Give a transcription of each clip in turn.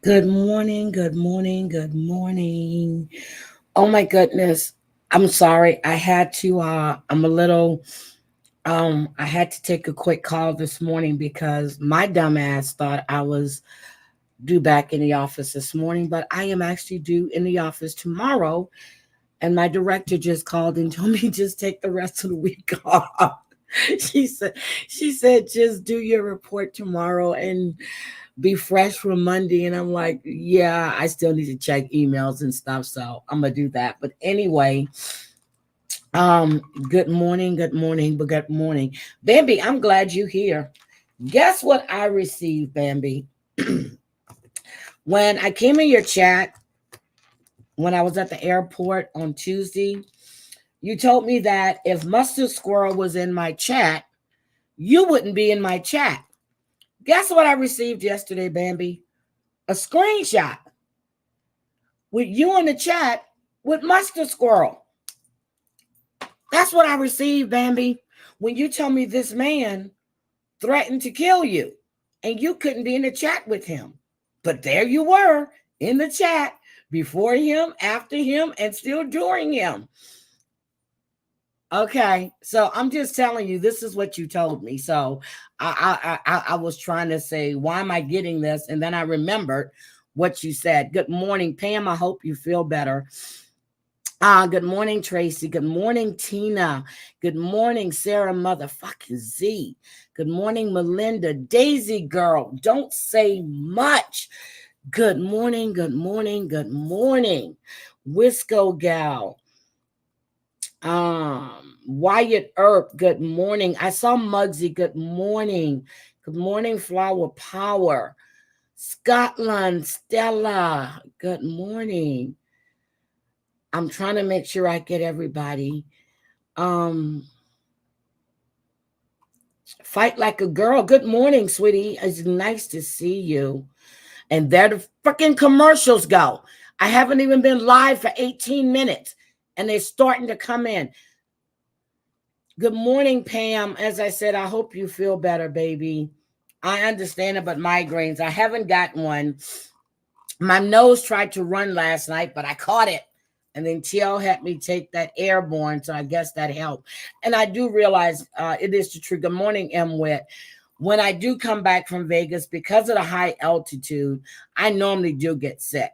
Good morning, good morning, good morning. Oh my goodness. I'm sorry. I'm a little I had to take a quick call this morning because my dumbass thought I was due back in the office this morning, but I am actually due in the office tomorrow. And my director just called and told me just take the rest of the week off. she said she said just do your report tomorrow and be fresh for Monday. And I'm like, yeah, I still need to check emails and stuff. So I'm gonna do that. But anyway, good morning, good morning. Bambi, I'm glad you're here. Guess what I received, Bambi? When I came in your chat when I was at the airport on Tuesday, you told me that if Mustard Squirrel was in my chat, you wouldn't be in my chat. Guess what I received yesterday, Bambi? A screenshot with you in the chat with Mustard Squirrel. That's what I received, Bambi, when you tell me this man threatened to kill you and you couldn't be in the chat with him. But there you were in the chat before him, after him, and still during him. Okay, so I'm just telling you, this is what you told me. So I was trying to say, why am I getting this? And then I remembered what you said. Good morning, Pam. I hope you feel better. Good morning, Tracy. Good morning, Tina. Good morning, Sarah motherfucking Z. Good morning, Melinda. Daisy girl, don't say much. Good morning, good morning, good morning. Wisco gal. Wyatt Earp, good morning. I saw Muggsy, good morning. Good morning, Flower Power. Scotland, Stella, good morning. I'm trying to make sure I get everybody. Um, Fight like a girl. Good morning, sweetie. It's nice to see you. And there the freaking commercials go. I haven't even been live for 18 minutes, and they're starting to come in. Good morning, Pam. As I said, I hope you feel better, baby. I understand about migraines. I haven't got one. My nose tried to run last night, but I caught it. And then TL had me take that airborne, so I guess that helped. And I do realize it is the truth. Good morning, M. Wet. When I do come back from Vegas, because of the high altitude, I normally do get sick.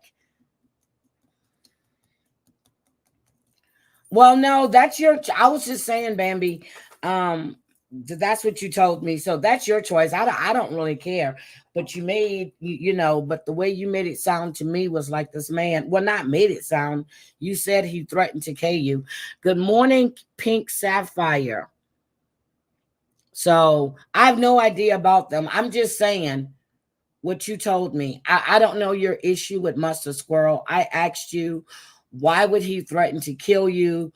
Well, no, that's I was just saying, Bambi. That's what you told me. So that's your choice. I don't really care. But you made, but the way you made it sound to me was like this man, well, not made it sound. You said he threatened to kill you. Good morning, Pink Sapphire. So I have no idea about them. I'm just saying what you told me. I don't know your issue with Mustard Squirrel. I asked you, why would he threaten to kill you?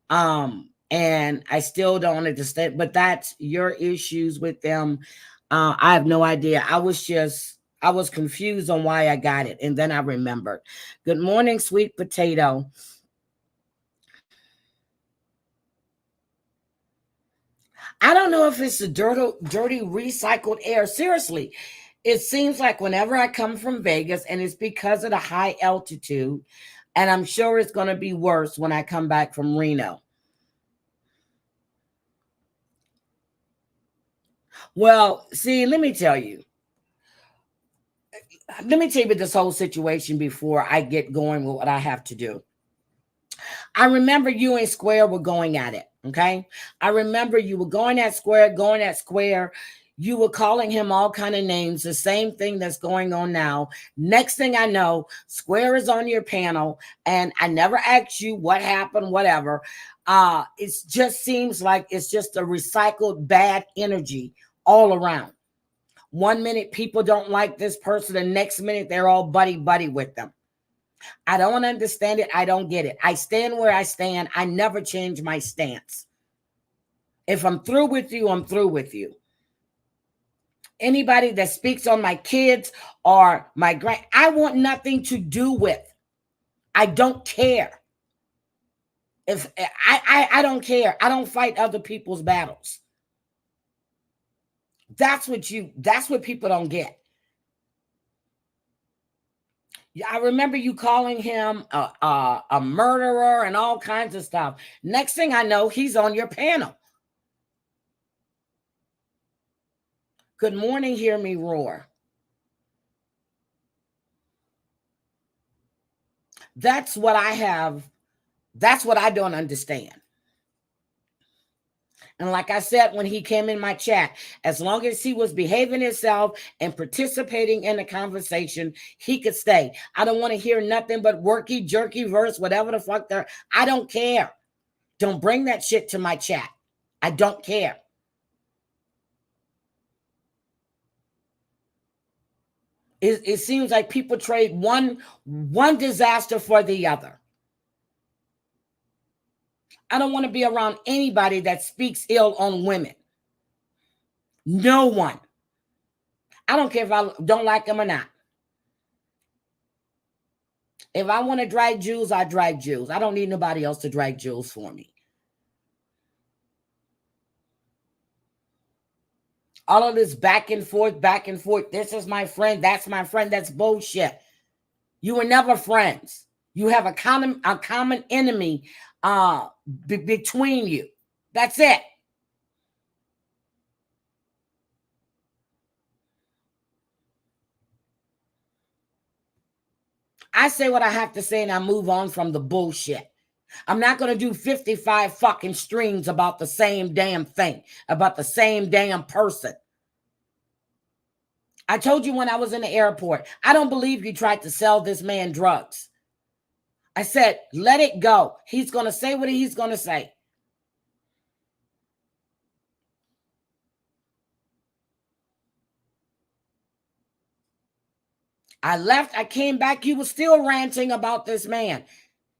And I still don't understand, but that's your issues with them. I have no idea. I was confused on why I got it. And then I remembered. Good morning, sweet potato. I don't know if it's the dirty recycled air. Seriously, it seems like whenever I come from Vegas, and it's because of the high altitude, and I'm sure it's going to be worse when I come back from Reno. Well, see, let me tell you. Let me tell you about this whole situation before I get going with what I have to do. I remember you and Square were going at it. Okay. I remember you were going at Square, going at Square. You were calling him all kind of names, the same thing that's going on now. Next thing I know, Square is on your panel, and I never asked you what happened, whatever. It just seems like it's just a recycled bad energy all around. One minute people don't like this person, the next minute they're all buddy buddy with them. I don't understand it. I don't get it. I stand where I stand. I never change my stance. If I'm through with you, I'm through with you. Anybody that speaks on my kids or my I want nothing to do with. I don't care. If I don't care. I don't fight other people's battles. That's what people don't get. I remember you calling him a murderer and all kinds of stuff. Next thing I know, he's on your panel. Good morning, hear me roar. That's what I have. That's what I don't understand. And like I said, when he came in my chat, as long as he was behaving himself and participating in the conversation, he could stay. I don't want to hear nothing but worky, jerky verse, whatever the fuck there. I don't care. Don't bring that shit to my chat. I don't care. It seems like people trade one disaster for the other. I don't want to be around anybody that speaks ill on women. No one. I don't care if I don't like them or not. If I want to drag Jews, I drag Jews. I don't need nobody else to drag Jews for me. All of this back and forth, back and forth. This is my friend. That's my friend. That's bullshit. You were never friends. You have a common enemy between you. That's it. I say what I have to say and I move on from the bullshit. I'm not going to do 55 fucking streams about the same damn thing, about the same damn person. I told you when I was in the airport, I don't believe you tried to sell this man drugs. I said, let it go. He's going to say what he's going to say. I left, I came back, you were still ranting about this man.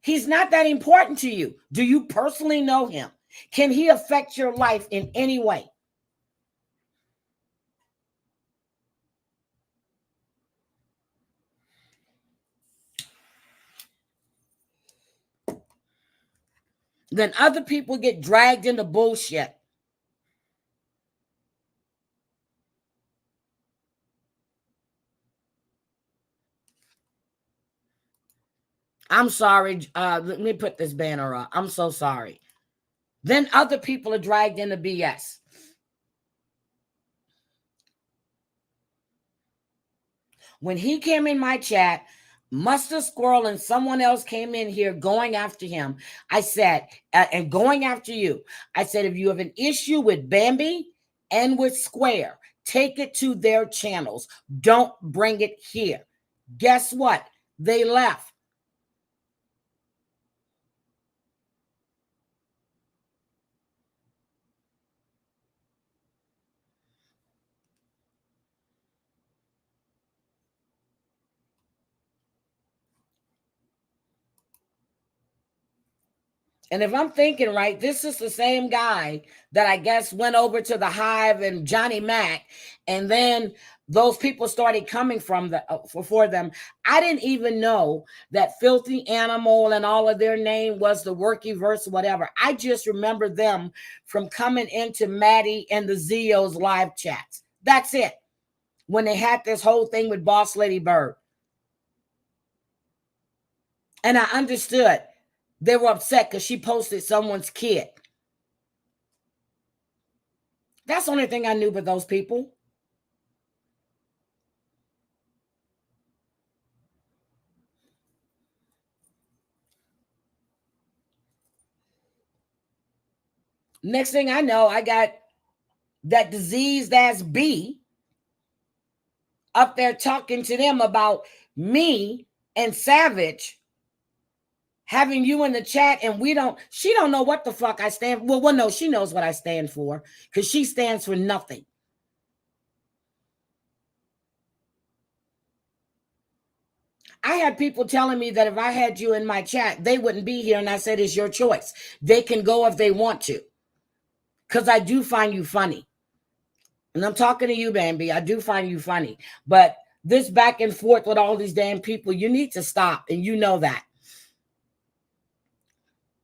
He's not that important to you. Do you personally know him? Can he affect your life in any way? Then other people get dragged into bullshit. I'm sorry. Let me put this banner up. I'm so sorry. Then other people are dragged into BS. When he came in my chat, Mustard Squirrel and someone else came in here going after him. I said, and going after you, I said, if you have an issue with Bambi and with Square, take it to their channels. Don't bring it here. Guess what? They left. And if I'm thinking right, this is the same guy that I guess went over to the Hive and Johnny Mac, and then those people started coming from for them. I didn't even know that Filthy Animal and all of their name was the Worky Verse, whatever. I just remember them from coming into Maddie and the Zio's live chats. That's it. When they had this whole thing with Boss Lady Bird. And I understood. They were upset because she posted someone's kid. That's the only thing I knew about those people. Next thing I know, I got that diseased ass B up there talking to them about me and Savage having you in the chat, and she don't know what the fuck I stand for. Well, no, she knows what I stand for because she stands for nothing. I had people telling me that if I had you in my chat, they wouldn't be here, and I said, it's your choice. They can go if they want to, because I do find you funny. And I'm talking to you, Bambi. I do find you funny. But this back and forth with all these damn people, you need to stop, and you know that.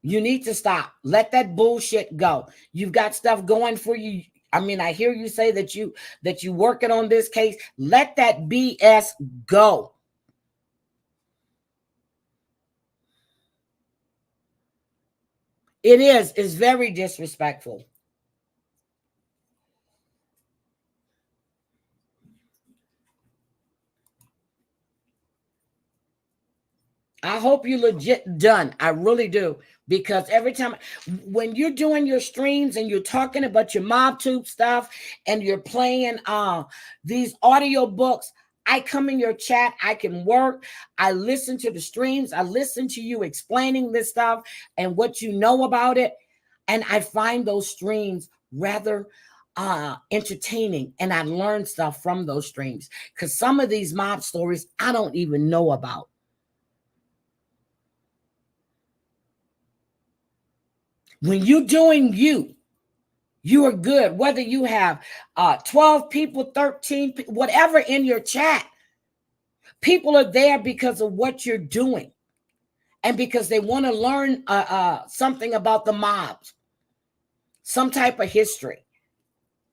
You need to stop. Let that bullshit go. You've got stuff going for you. I mean, I hear you say that you working on this case. Let that BS go. It is. It's very disrespectful. I hope you legit done. I really do. Because every time when you're doing your streams and you're talking about your mob tube stuff and you're playing these audio books, I come in your chat, I can work, I listen to the streams, I listen to you explaining this stuff and what you know about it. And I find those streams rather entertaining, and I learn stuff from those streams because some of these mob stories I don't even know about. When you're doing you are good. Whether you have 12 people, 13, whatever in your chat, people are there because of what you're doing and because they want to learn something about the mobs, some type of history.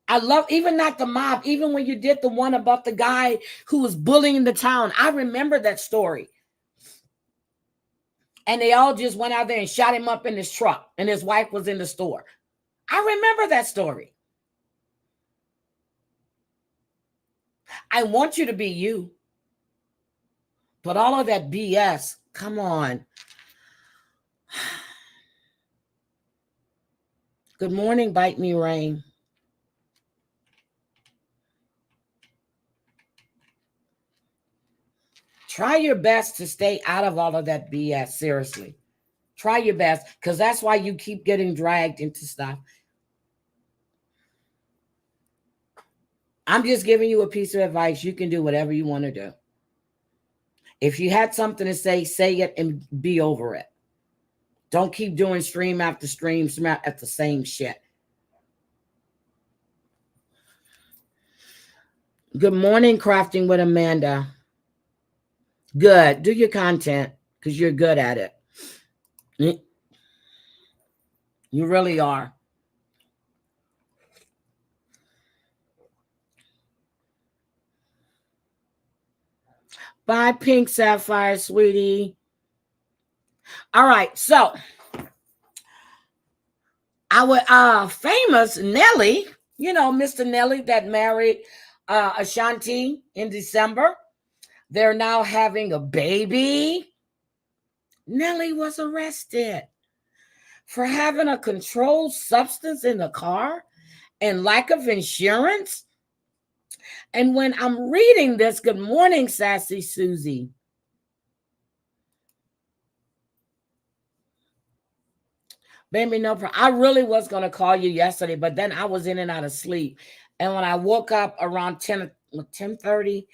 I love, even not the mob, even when you did the one about the guy who was bullying the town. I remember that story. And they all just went out there and shot him up in his truck, and his wife was in the store. I remember that story. I want you to be you. But all of that BS, come on. Good morning, Bite Me Rain. Try your best to stay out of all of that BS, seriously. Try your best, because that's why you keep getting dragged into stuff. I'm just giving you a piece of advice. You can do whatever you want to do. If you had something to say it and be over it. Don't keep doing stream after stream at the same shit. Good morning, Crafting with Amanda. Good. Do your content because you're good at it. You really are. Bye, Pink Sapphire, sweetie. All right, so our famous Nelly, you know, Mr. Nelly that married Ashanti in December. They're now having a baby. Nelly was arrested for having a controlled substance in the car and lack of insurance. And when I'm reading this, good morning, Sassy Susie. Baby, no problem. I really was going to call you yesterday, but then I was in and out of sleep. And when I woke up around 10:30,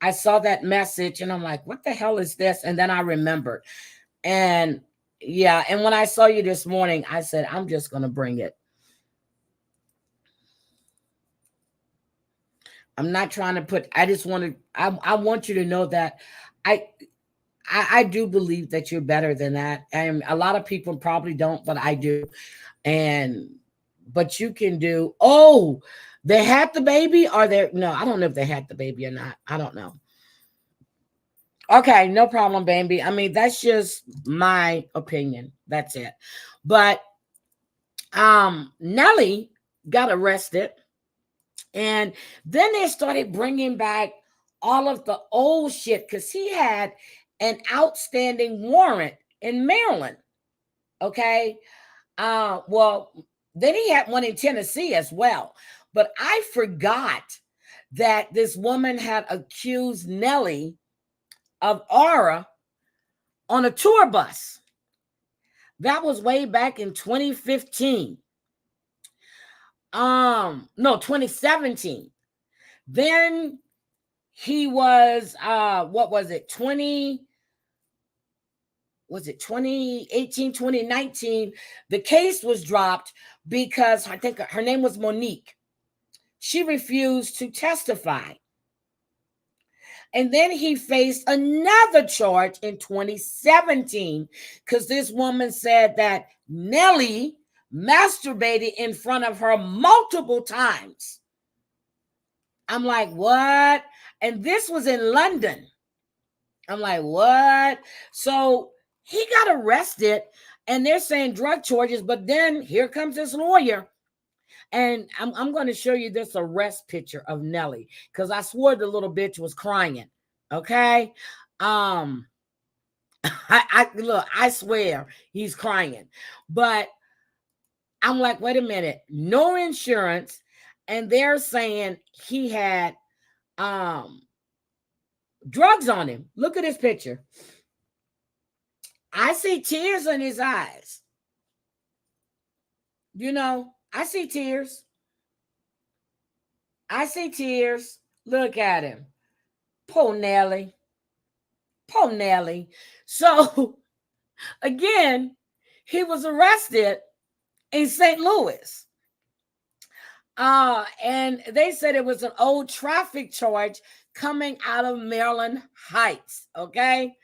I saw that message and I'm like, what the hell is this? And then I remembered. And yeah, and when I saw you this morning, I said, I'm just going to bring it. I'm not trying to put, I just want to, I want you to know that I do believe that you're better than that. And a lot of people probably don't, but I do. But you can do, oh, they had the baby or no, I don't know if they had the baby or not. I don't know. Okay, no problem, baby. I mean, that's just my opinion. That's it. But Nelly got arrested, and then they started bringing back all of the old shit because he had an outstanding warrant in Maryland. Okay. Well, then he had one in Tennessee as well. But I forgot that this woman had accused Nelly of aura on a tour bus. That was way back in 2015. No, 2017. Then he was what was it? 2018, 2019? The case was dropped because I think her name was Monique. She refused to testify. And then he faced another charge in 2017 because this woman said that Nelly masturbated in front of her multiple times. I'm like, what? And this was in London. I'm like, what? So he got arrested And they're saying drug charges, but then here comes this lawyer. And I'm going to show you this arrest picture of Nelly, because I swore the little bitch was crying. Okay. Look, I swear he's crying. But I'm like, wait a minute, no insurance. And they're saying he had drugs on him. Look at this picture. I see tears in his eyes. You know, I see tears. I see tears. Look at him. Poor Nelly. Poor Nelly. So, again, he was arrested in St. Louis. And they said it was an old traffic charge coming out of Maryland Heights. Okay.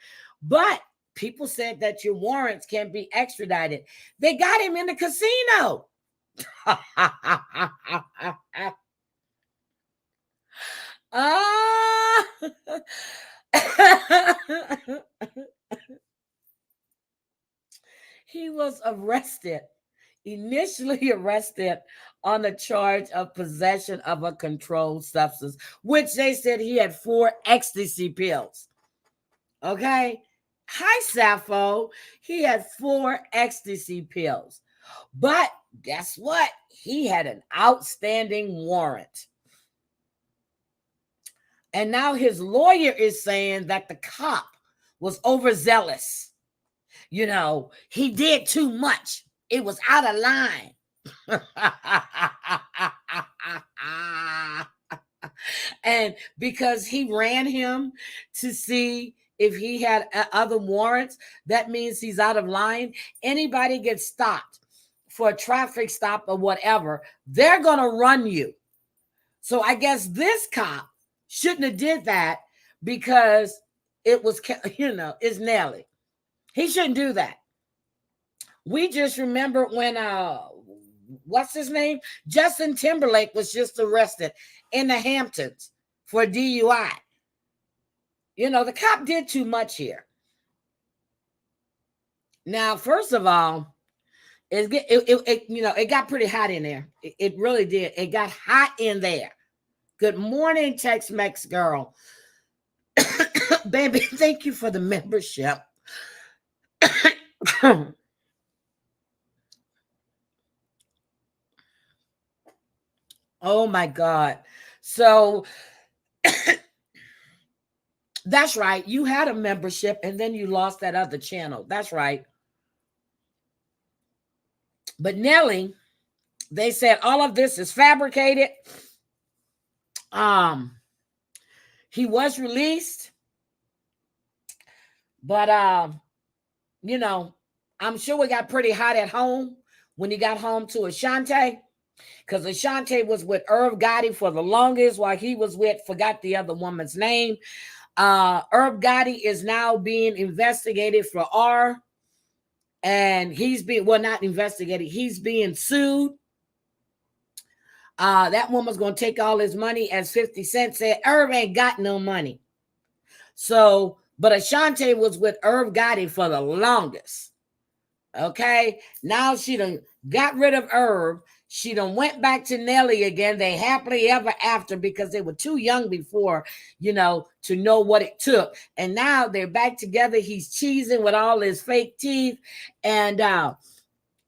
But people said that your warrants can't be extradited. They got him in the casino. He was arrested, initially arrested on the charge of possession of a controlled substance, which they said he had 4 ecstasy pills. Okay. Hi, Sappho. He had 4 ecstasy pills. But guess what? He had an outstanding warrant. And now his lawyer is saying that the cop was overzealous. You know, he did too much. It was out of line. And because he ran him to see if he had other warrants, that means he's out of line. Anybody gets stopped for a traffic stop or whatever, they're going to run you. So I guess this cop shouldn't have did that, because it was, you know, it's Nelly. He shouldn't do that. We just remember when, what's his name? Justin Timberlake was just arrested in the Hamptons for DUI. You know, the cop did too much here. Now, first of all, it got pretty hot in there. It really did. It got hot in there. Good morning, Tex-Mex girl. Baby, thank you for the membership. Oh my God. So that's right. You had a membership and then you lost that other channel. That's right. But Nelly, they said all of this is fabricated. He was released, but you know, I'm sure it got pretty hot at home when he got home to Ashanti, because Ashanti was with Irv Gotti for the longest, while he was with, forgot the other woman's name. Irv Gotti is now being investigated for R, and he's being, well, not investigated, he's being sued. That woman's going to take all his money, as 50 Cent said. Irv ain't got no money. So, but Ashanti was with Irv Gotti for the longest. Okay. Now she done got rid of Irv. She done went back to Nelly again. They happily ever after, because they were too young before, you know, to know what it took. And now they're back together. He's cheesing with all his fake teeth and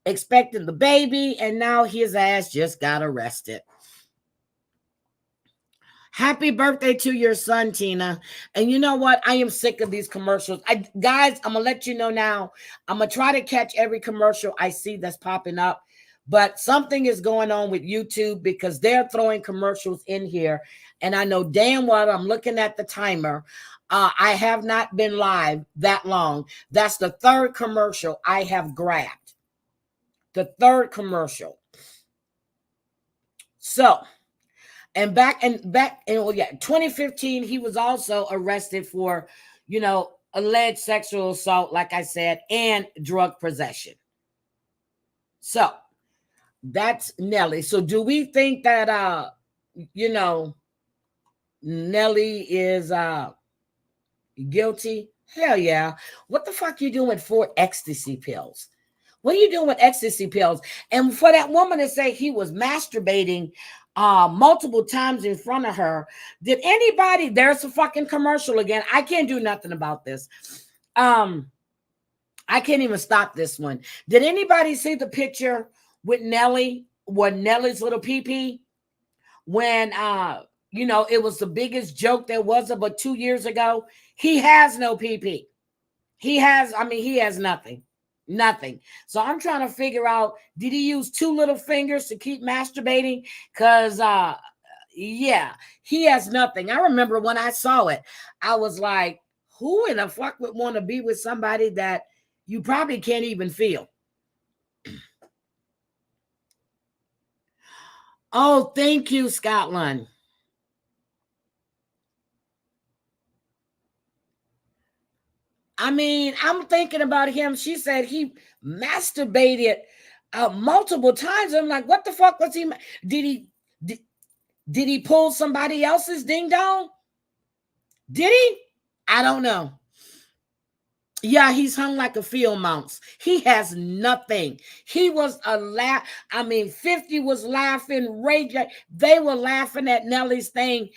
expecting the baby. And now his ass just got arrested. Happy birthday to your son, Tina. And you know what? I am sick of these commercials. Guys, I'm going to let you know now. I'm going to try to catch every commercial I see that's popping up. But something is going on with YouTube, because they're throwing commercials in here. And I know damn well, I'm looking at the timer. I have not been live that long. That's the 3rd commercial I have grabbed. The 3rd commercial. So, and back in 2015, he was also arrested for, you know, alleged sexual assault, like I said, and drug possession. So that's Nelly. So do we think that you know, Nelly is guilty? Hell yeah. What the fuck you doing with 4 ecstasy pills? What are you doing with ecstasy pills? And for that woman to say he was masturbating multiple times in front of her, did anybody, there's a fucking commercial again. I can't do nothing about this. I can't even stop this one. Did anybody see the picture with Nelly, with Nelly's little pee-pee? When you know, it was the biggest joke there was about 2 years ago. He has no pee-pee. He has nothing. Nothing. So I'm trying to figure out, did he use 2 little fingers to keep masturbating? Because yeah, he has nothing. I remember when I saw it, I was like, who in the fuck would want to be with somebody that you probably can't even feel? Oh, thank you, Scotland. I mean, I'm thinking about him. She said he masturbated multiple times. I'm like, what the fuck was he? Did he pull somebody else's ding dong? Did he? I don't know. Yeah, he's hung like a field mouse. He has nothing. He was a laugh. I mean, 50 was laughing, raging. They were laughing at Nelly's thing.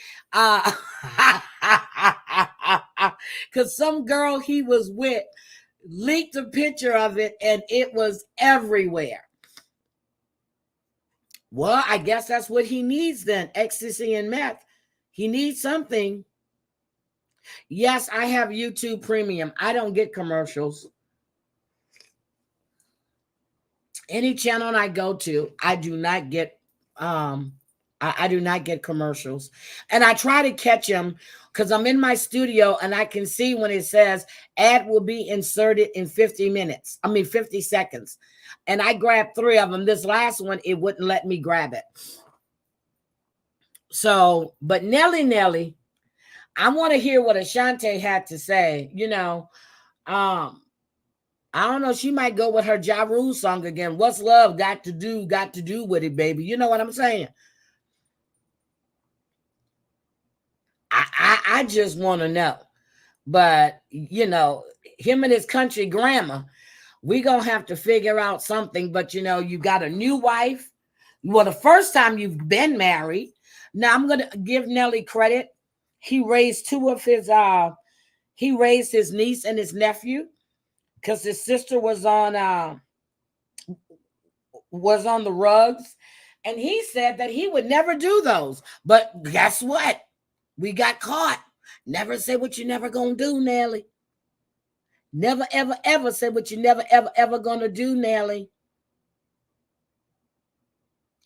Because some girl he was with leaked a picture of it and it was everywhere. Well, I guess that's what he needs then, ecstasy and meth. He needs something. Yes, I have YouTube Premium. I don't get commercials. Any channel I go to, I do not get I do not get commercials. And I try to catch them because I'm in my studio and I can see when it says ad will be inserted in 50 minutes. 50 seconds. And I grabbed 3 of them. This last one, it wouldn't let me grab it. So, but Nelly, I want to hear what Ashante had to say. You know, I don't know. She might go with her Ja Rule song again. What's love got to do with it, baby? You know what I'm saying? I just want to know. But, you know, him and his country grammar, we going to have to figure out something. But, you know, you got a new wife. Well, the first time you've been married. Now, I'm going to give Nelly credit. He raised 2 of his, he raised his niece and his nephew because his sister was on the rugs. And he said that he would never do those. But guess what? We got caught. Never say what you never gonna do, Nelly. Never, ever, ever say what you never, ever, ever gonna do, Nelly.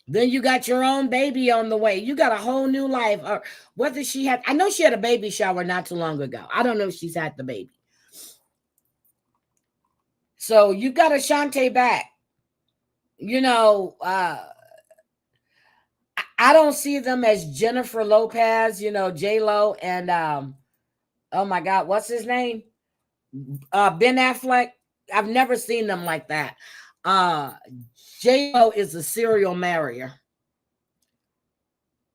Then you got your own baby on the way. You got a whole new life. Or whether she had, I know she had a baby shower not too long ago. I don't know if she's had the baby. So you got Ashante back. You know, I don't see them as Jennifer Lopez, you know, J-Lo and oh my God, what's his name? Ben Affleck. I've never seen them like that. J-Lo is a serial marrier.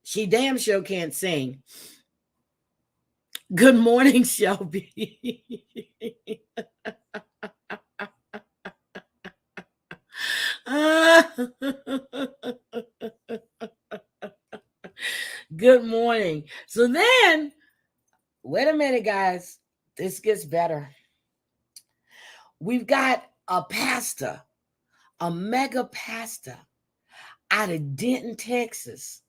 She damn sure can't sing. Good morning, Shelby. Good morning. So then, wait a minute, guys. This gets better. We've got a pastor, a mega pastor out of Denton, Texas.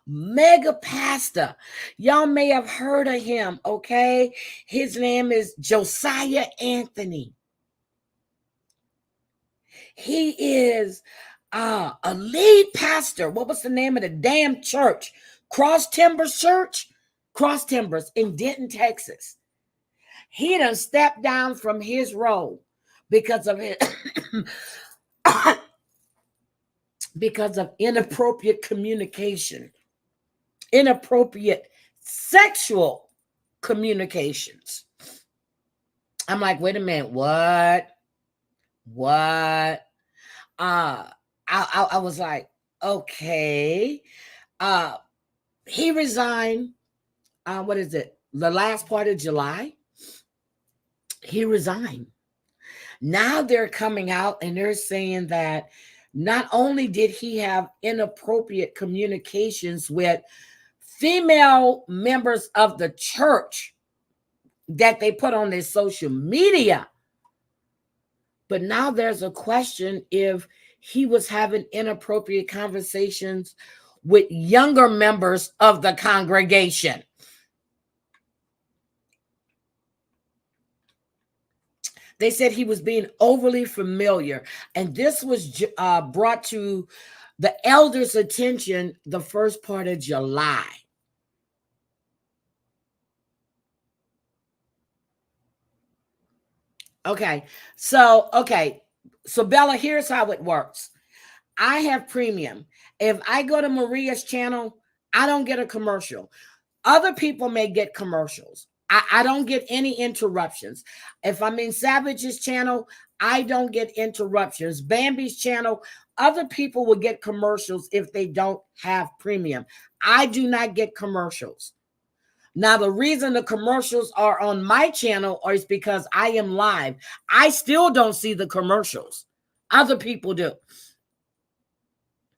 Mega pastor. Y'all may have heard of him, okay? His name is Josiah Anthony. He is a lead pastor. What was the name of the damn church? Cross Timbers Church? Cross Timbers in Denton, Texas. He done stepped down from his role because of his because of inappropriate communication, inappropriate sexual communications. I'm like, wait a minute, what? I was like, okay. He resigned. What is it? The last part of July. He resigned. Now they're coming out and they're saying that not only did he have inappropriate communications with female members of the church that they put on their social media, but now there's a question if he was having inappropriate conversations with younger members of the congregation. They said he was being overly familiar, and this was brought to the elders' attention the first part of July. Okay, so Bella, here's how it works. I have premium. If I go to Maria's channel, I don't get a commercial. Other people may get commercials. I don't get any interruptions. If I'm in Savage's channel, I don't get interruptions. Bambi's channel, other people will get commercials if they don't have premium. I do not get commercials. Now, the reason the commercials are on my channel is because I am live. I still don't see the commercials. Other people do.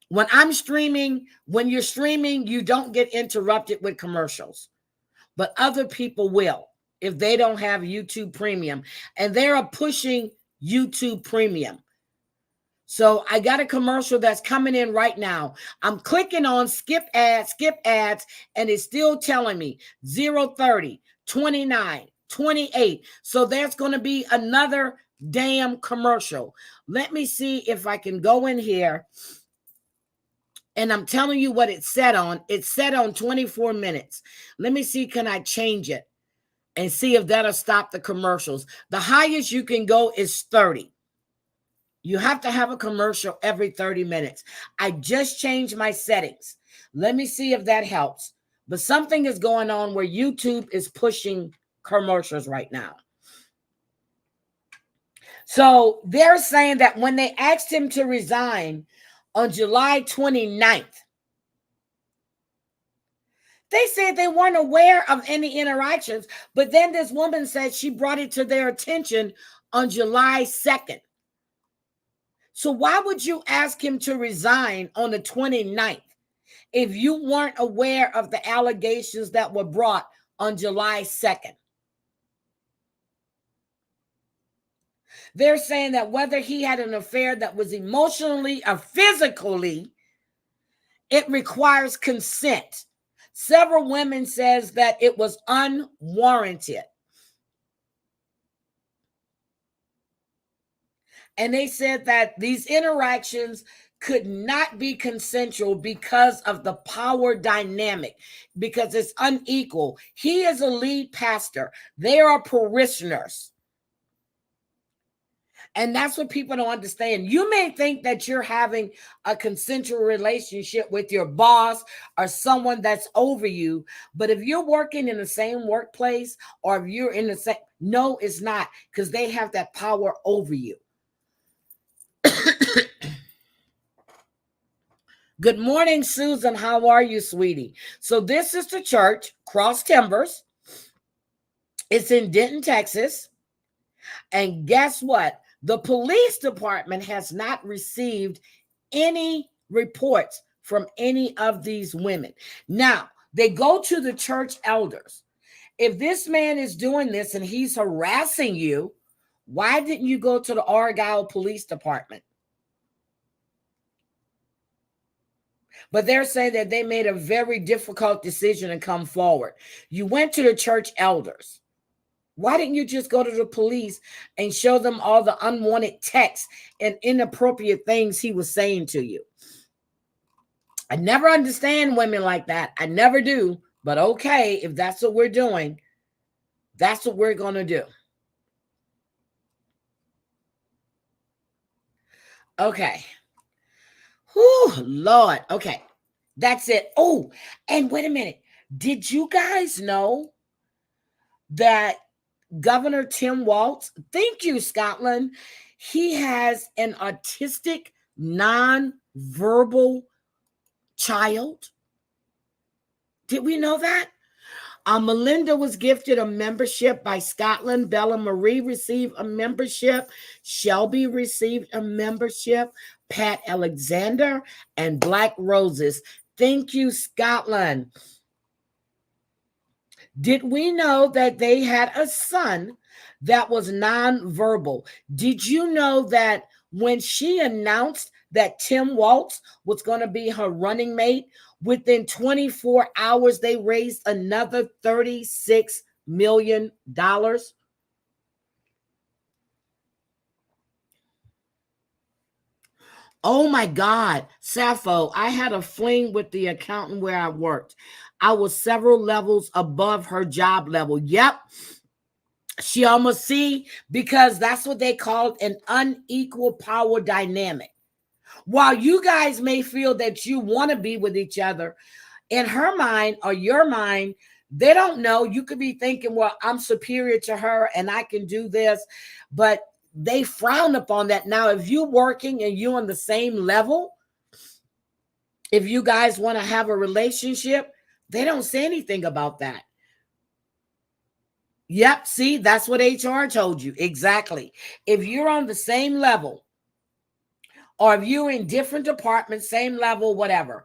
When I'm streaming, when you're streaming, you don't get interrupted with commercials. But other people will if they don't have YouTube Premium. And they're pushing YouTube Premium. So I got a commercial that's coming in right now. I'm clicking on skip ads, and it's still telling me 0:30, 29, 28. So there's going to be another damn commercial. Let me see if I can go in here. And I'm telling you what it's set on. It's set on 24 minutes. Let me see, can I change it and see if that'll stop the commercials? The highest you can go is 30. You have to have a commercial every 30 minutes. I just changed my settings. Let me see if that helps. But something is going on where YouTube is pushing commercials right now. So they're saying that when they asked him to resign on July 29th, they said they weren't aware of any interactions, but then this woman said she brought it to their attention on July 2nd. So why would you ask him to resign on the 29th if you weren't aware of the allegations that were brought on July 2nd? They're saying that whether he had an affair that was emotionally or physically, it requires consent. Several women says that it was unwarranted. And they said that these interactions could not be consensual because of the power dynamic, because it's unequal. He is a lead pastor. They are parishioners. And that's what people don't understand. You may think that you're having a consensual relationship with your boss or someone that's over you, but if you're working in the same workplace or if you're in the same, no, it's not, because they have that power over you. Good morning, Susan. How are you, sweetie? So this is the church, Cross Timbers. It's in Denton, Texas. And guess what? The police department has not received any reports from any of these women. Now, they go to the church elders. If this man is doing this and he's harassing you, why didn't you go to the Argyle Police Department? But they're saying that they made a very difficult decision and come forward. You went to the church elders. Why didn't you just go to the police and show them all the unwanted texts and inappropriate things he was saying to you? I never understand women like that. I never do. But okay, if that's what we're doing, that's what we're going to do. Okay. Whew, Lord. Okay. That's it. Oh, and wait a minute. Did you guys know that Governor Tim Walz, thank you, Scotland, he has an autistic, non-verbal child? Did we know that? Melinda was gifted a membership by Scotland. Bella Marie received a membership. Shelby received a membership. Pat Alexander and Black Roses. Thank you, Scotland. Did we know that they had a son that was nonverbal? Did you know that when she announced that Tim Waltz was going to be her running mate, within 24 hours, they raised another $36 million? Oh my God, Sappho, I had a fling with the accountant where I worked. I was several levels above her job level. Yep. She almost because that's what they called an unequal power dynamic. While you guys may feel that you want to be with each other, in her mind or your mind, they don't know. You could be thinking, well, I'm superior to her and I can do this, but they frown upon that. Now, if you're working and you're on the same level, if you guys want to have a relationship, they don't say anything about that. Yep, see, that's what HR told you. Exactly. If you're on the same level, or if you're in different departments, same level, whatever.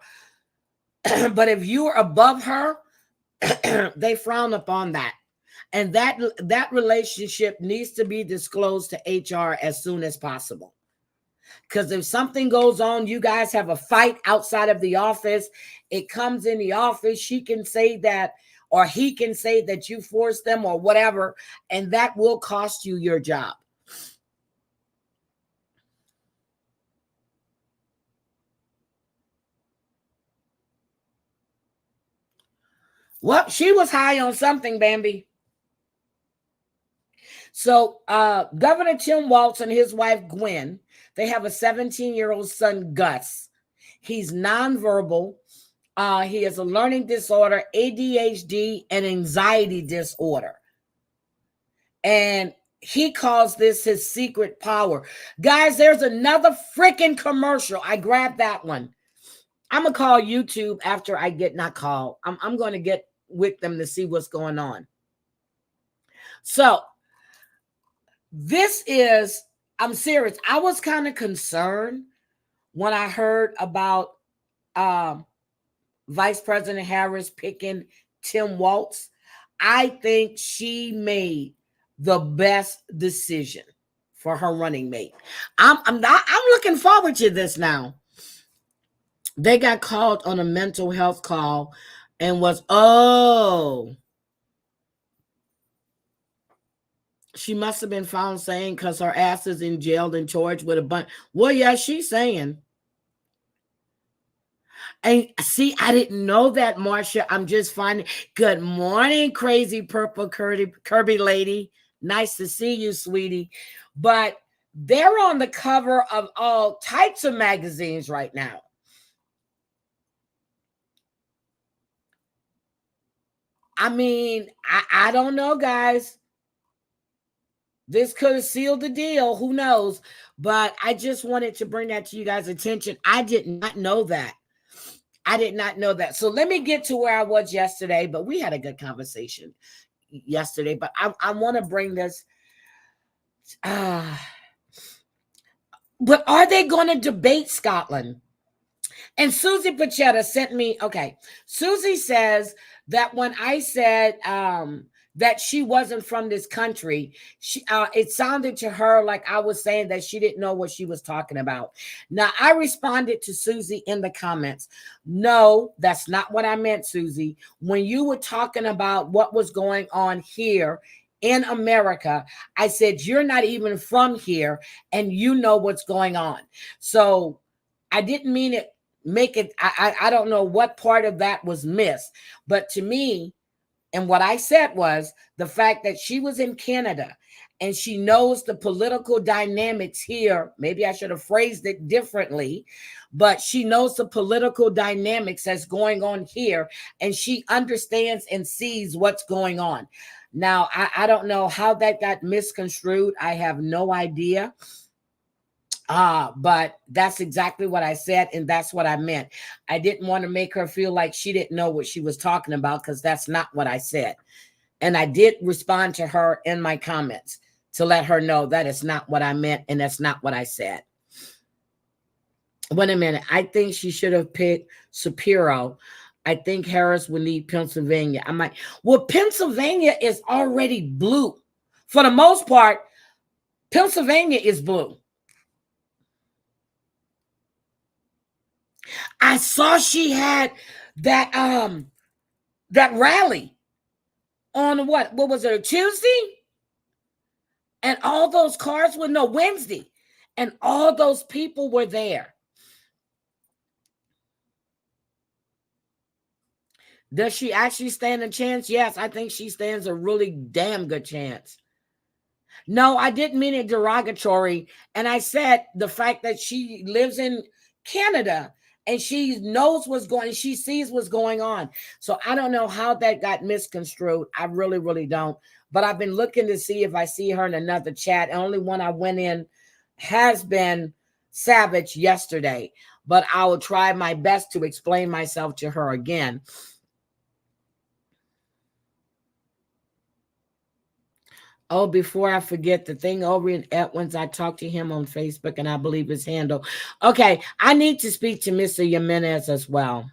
But if you're above her, they frown upon that. And that relationship needs to be disclosed to HR as soon as possible. Because if something goes on, you guys have a fight outside of the office, it comes in the office, she can say that, or he can say that you forced them or whatever, and that will cost you your job. Well, she was high on something, Bambi. So Governor Tim Waltz and his wife, Gwen, they have a 17-year-old son, Gus. He's nonverbal. He has a learning disorder, ADHD, and anxiety disorder. And he calls this his secret power. Guys, there's another freaking commercial. I grabbed that one. I'm going to call YouTube after I get, not call. I'm going to get with them to see what's going on. So this is, I'm serious. I was kind of concerned when I heard about Vice President Harris picking Tim Waltz. I think she made the best decision for her running mate. I'm looking forward to this now. They got called on a mental health call and she must have been found saying because her ass is in jail and charged with a bunch. Well, yeah, she's saying. And see, I didn't know that, Marcia. I'm just finding. Good morning, crazy purple Kirby lady. Nice to see you, sweetie. But they're on the cover of all types of magazines right now. I mean, I don't know, guys. This could have sealed the deal. Who knows? But I just wanted to bring that to you guys' attention. I did not know that. I did not know that. So let me get to where I was yesterday. But we had a good conversation yesterday. But I want to bring this. But are they going to debate Scotland? And Susie Pachetta sent me, okay. Susie says that when I said that she wasn't from this country, it sounded to her like I was saying that she didn't know what she was talking about. Now, I responded to Susie in the comments. No, that's not what I meant, Susie. When you were talking about what was going on here in America, I said, you're not even from here and you know what's going on. So I didn't mean it. I don't know what part of that was missed, but to me, and what I said was the fact that she was in Canada and she knows the political dynamics here. Maybe I should have phrased it differently, but she knows the political dynamics that's going on here and she understands and sees what's going on. Now, I don't know how that got misconstrued. I have no idea. But that's exactly what I said, and that's what I meant. I didn't want to make her feel like she didn't know what she was talking about, because that's not what I said. And I did respond to her in my comments to let her know that is not what I meant, and that's not what I said. Wait a minute. I think she should have picked Shapiro. I think Harris would need Pennsylvania. I'm like, well, Pennsylvania is already blue. For the most part, Pennsylvania is blue. I saw she had that that rally on what was it, a Tuesday? And all those cars were, no, Wednesday. And all those people were there. Does she actually stand a chance? Yes, I think she stands a really damn good chance. No, I didn't mean it derogatory. And I said the fact that she lives in Canada and she knows what's going, she sees what's going on. So I don't know how that got misconstrued. I really, really don't. But I've been looking to see if I see her in another chat. The only one I went in has been Savage yesterday. But I will try my best to explain myself to her again. Oh, before I forget, the thing over in Edwards, I talked to him on Facebook, and I believe his handle. Okay, I need to speak to Mr. Jimenez as well.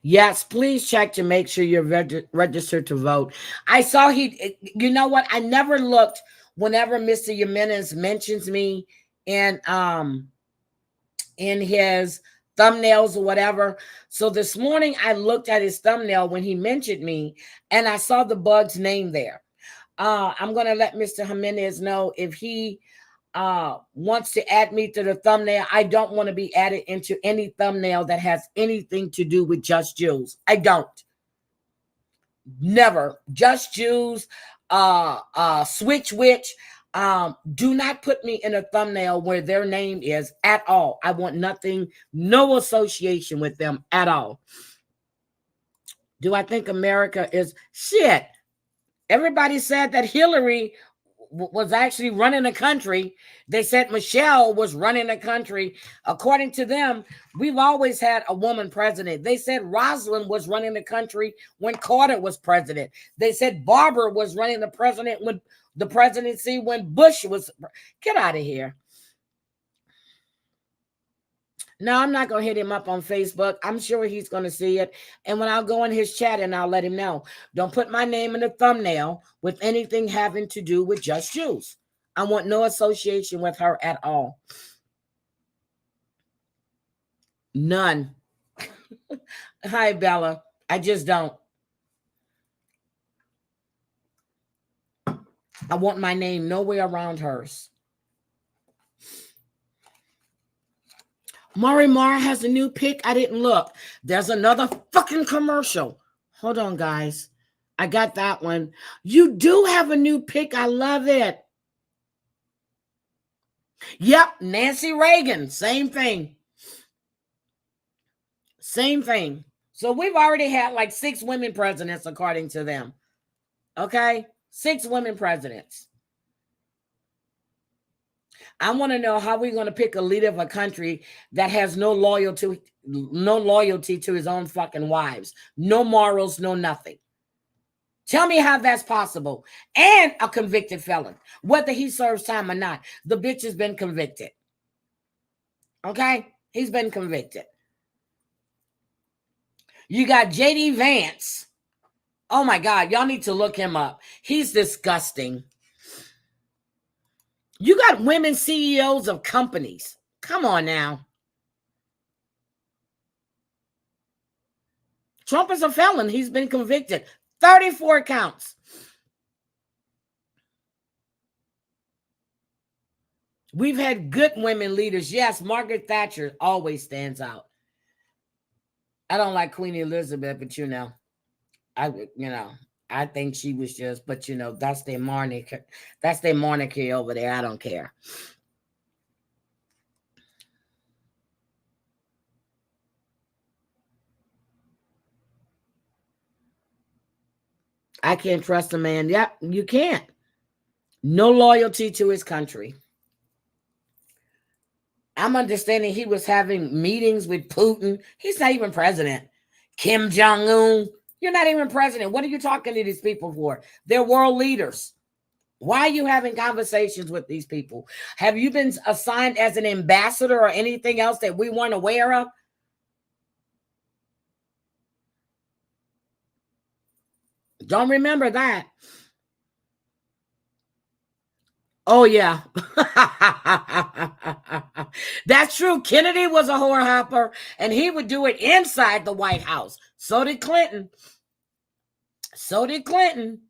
Yes, please check to make sure you're registered to vote. I saw you know what? I never looked whenever Mr. Jimenez mentions me in his thumbnails or whatever. So this morning I looked at his thumbnail when he mentioned me, and I saw the bug's name there. I'm going to let Mr. Jimenez know if he wants to add me to the thumbnail. I don't want to be added into any thumbnail that has anything to do with Just Jews. I don't. Never. Just Jews, Switch Witch. Do not put me in a thumbnail where their name is at all. I want nothing, no association with them at all. Do I think America is shit? Everybody said that Hillary was actually running the country. They said Michelle was running the country. According to them, we've always had a woman president. They said Rosalind was running the country when Carter was president. They said Barbara was running the presidency when Bush was. Get out of here. No, I'm not going to hit him up on Facebook. I'm sure he's going to see it. And when I'll go in his chat and I'll let him know. Don't put my name in the thumbnail with anything having to do with Just Jews. I want no association with her at all. None. Hi, Bella. I just don't. I want my name nowhere around hers. Mari Mar has a new pick. I didn't look. There's another fucking commercial. Hold on, guys. I got that one. You do have a new pick. I love it. Yep, Nancy Reagan. Same thing. Same thing. So we've already had like 6 women presidents, according to them. Okay? 6 women presidents. I want to know how we're going to pick a leader of a country that has no loyalty to his own fucking wives. No morals, no nothing. Tell me how that's possible. And a convicted felon. Whether he serves time or not. The bitch has been convicted. Okay? He's been convicted. You got J.D. Vance. Oh my God. Y'all need to look him up. He's disgusting. You got women CEOs of companies. Come on now. Trump is a felon. He's been convicted. 34 counts. We've had good women leaders. Yes, Margaret Thatcher always stands out. I don't like Queen Elizabeth, but I think she was just, but that's their monarchy. That's their monarchy over there. I don't care. I can't trust a man. Yep, you can't. No loyalty to his country. I'm understanding he was having meetings with Putin. He's not even president. Kim Jong-un. You're not even president. What are you talking to these people for? They're world leaders. Why are you having conversations with these people? Have you been assigned as an ambassador or anything else that we weren't aware of? Don't remember that. Oh, yeah. That's true. Kennedy was a whore hopper, and he would do it inside the White House. So did Clinton. So did Clinton.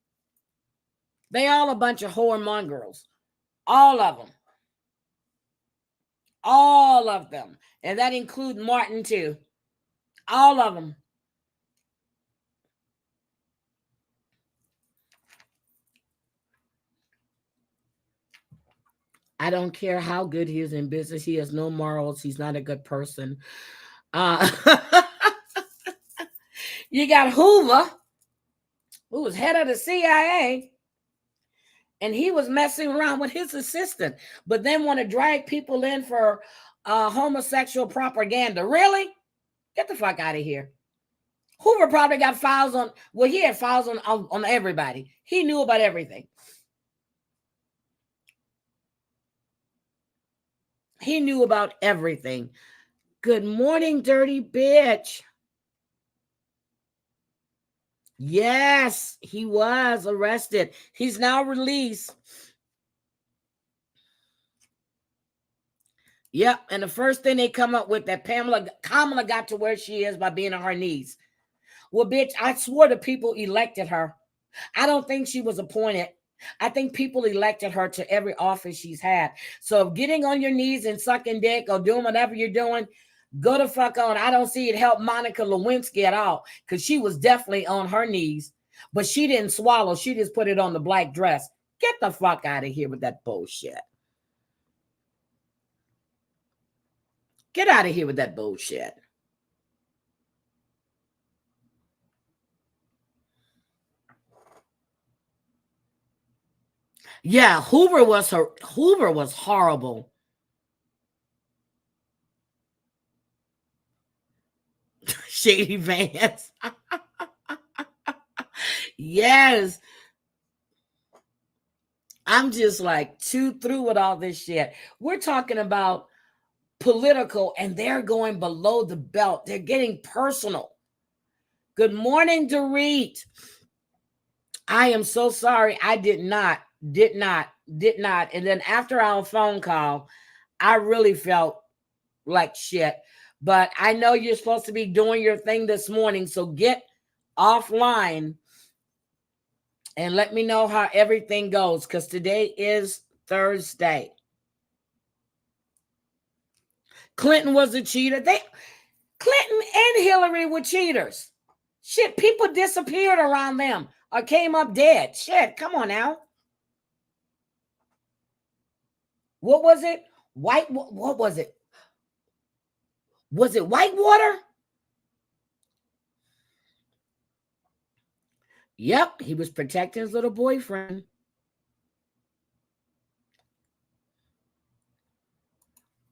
They all a bunch of whoremongers. All of them. All of them. And that includes Martin, too. All of them. I don't care how good he is in business. He has no morals. He's not a good person. You got Hoover, who was head of the CIA, and he was messing around with his assistant, but then want to drag people in for homosexual propaganda. Really? Get the fuck out of here. Hoover probably got files on, well, he had files on everybody. He knew about everything. He knew about everything. Good morning, dirty bitch. Yes, he was arrested. He's now released. Yep, and the first thing they come up with that Kamala got to where she is by being on her knees. Well, bitch, I swore the people elected her. I don't think she was appointed. I think people elected her to every office she's had. So if getting on your knees and sucking dick or doing whatever you're doing, go the fuck on. I don't see it help Monica Lewinsky at all, because she was definitely on her knees, but she didn't swallow. She just put it on the black dress. Get the fuck out of here with that bullshit. Get out of here with that bullshit. Yeah, Hoover was horrible. Shady Vance. Yes. I'm just like too through with all this shit. We're talking about political, and they're going below the belt. They're getting personal. Good morning, Dorit. I am so sorry. I did not. And then after our phone call, I really felt like shit. But I know you're supposed to be doing your thing this morning, so get offline and let me know how everything goes, because today is Thursday. Clinton was a cheater. Clinton and Hillary were cheaters. Shit, people disappeared around them or came up dead. Shit, come on now. What was it? What was it? Was it Whitewater? Yep, he was protecting his little boyfriend.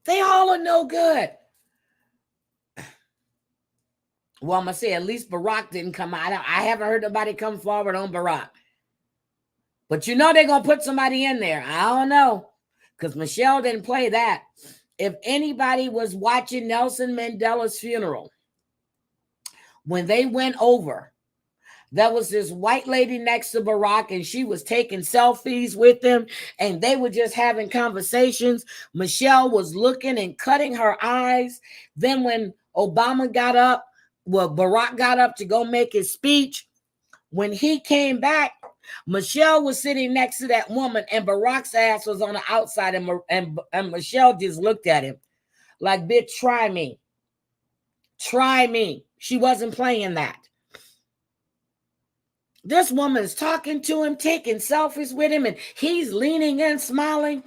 They all are no good. Well, I'm going to say at least Barack didn't come out. I haven't heard nobody come forward on Barack. But you know they're going to put somebody in there. I don't know, because Michelle didn't play that. If anybody was watching Nelson Mandela's funeral, when they went over, there was this white lady next to Barack, and she was taking selfies with him, and they were just having conversations. Michelle was looking and cutting her eyes. Then when Obama got up, well, Barack got up to go make his speech. When he came back, Michelle was sitting next to that woman, and Barack's ass was on the outside, and Michelle just looked at him like, bitch, try me. Try me. She wasn't playing that. This woman's talking to him, taking selfies with him, and he's leaning in, smiling.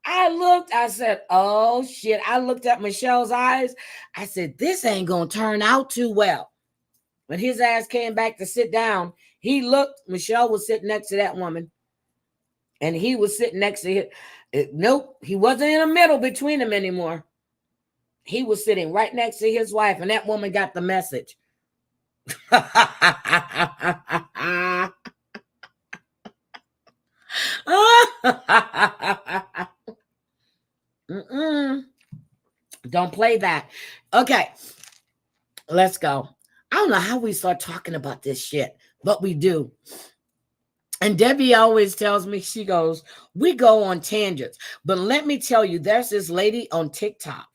I looked, I said, oh shit. I looked at Michelle's eyes. I said, this ain't going to turn out too well. When his ass came back to sit down, He looked, Michelle was sitting next to that woman, and he was sitting next to him. Nope, he wasn't in the middle between them anymore. He was sitting right next to his wife, and that woman got the message. Don't play that. Okay, let's go. I don't know how we start talking about this shit, but we do. And Debbie always tells me, she goes, we go on tangents. But let me tell you, there's this lady on TikTok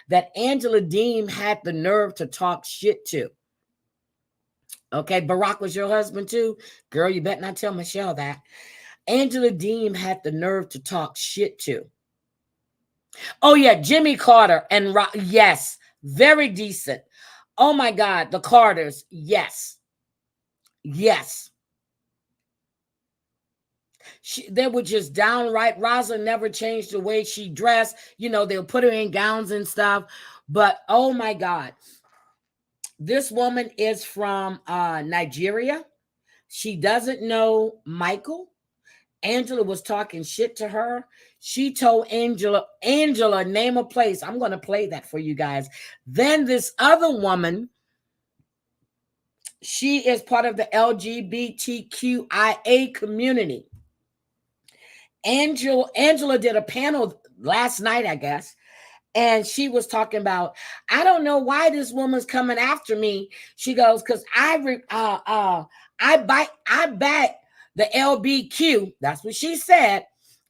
that Angela Deem had the nerve to talk shit to. Okay, Barack was your husband too? Girl, you better not tell Michelle that. Angela Deem had the nerve to talk shit to. Oh yeah, Jimmy Carter and yes, very decent. Oh my God, the Carters, yes. Yes. They were just downright. Rosa never changed the way she dressed. You know, they'll put her in gowns and stuff. But oh my God, this woman is from Nigeria. She doesn't know Michael. Angela was talking shit to her. She told Angela, name a place. I'm going to play that for you guys. Then this other woman, she is part of the LGBTQIA community. Angela did a panel last night, I guess, and she was talking about, I don't know why this woman's coming after me. She goes, because I back the LBQ. That's what she said.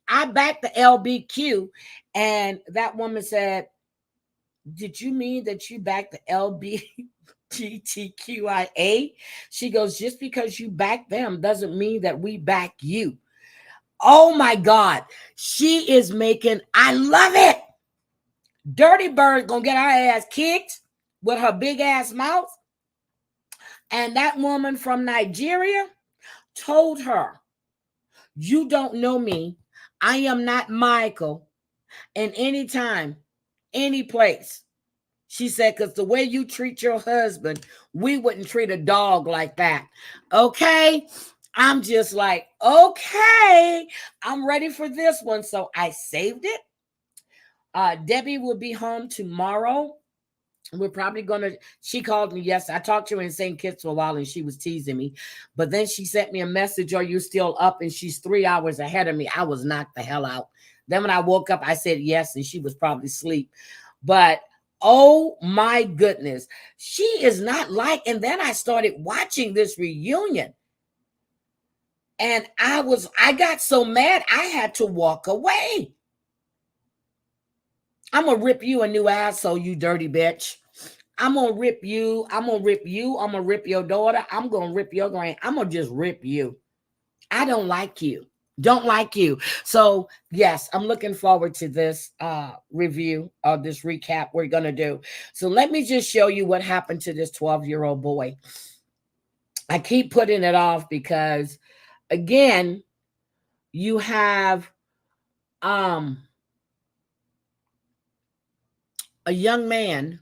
I back the LBQ. And that woman said, did you mean that you back the LGBTQIA? She goes, just because you back them doesn't mean that we back you. Oh my God. She is making, I love it. Dirty Bird gonna get her ass kicked with her big ass mouth. And that woman from Nigeria told her, you don't know me. I am not Michael. And anytime, any place. She said, because the way you treat your husband, we wouldn't treat a dog like that. Okay? I'm just like, okay, I'm ready for this one. So I saved it. Debbie will be home tomorrow. We're probably going to, she called me yesterday. I talked to her in St. Kitts for a while and she was teasing me. But then she sent me a message, are you still up? And she's 3 hours ahead of me. I was knocked the hell out. Then when I woke up, I said yes, and she was probably asleep. But oh my goodness, she is not like, and then I started watching this reunion. And I got so mad, I had to walk away. I'm going to rip you a new asshole, you dirty bitch. I'm going to rip you. I'm going to rip you. I'm going to rip your daughter. I'm going to rip your grand. I'm going to just rip you. I don't like you. Don't like you. So yes, I'm looking forward to this review of this recap we're going to do. So let me just show you what happened to this 12-year-old boy. I keep putting it off because, again, you have a young man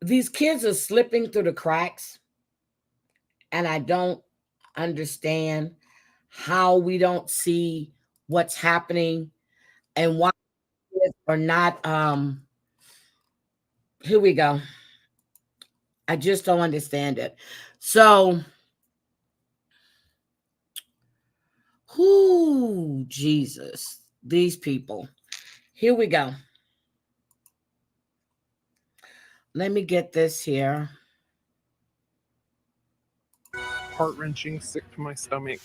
these kids are slipping through the cracks, and I don't understand how we don't see what's happening and why kids are not here we go. I just don't understand it. So whoo, Jesus, these people. Here we go. Let me get this here. Heart-wrenching, sick to my stomach.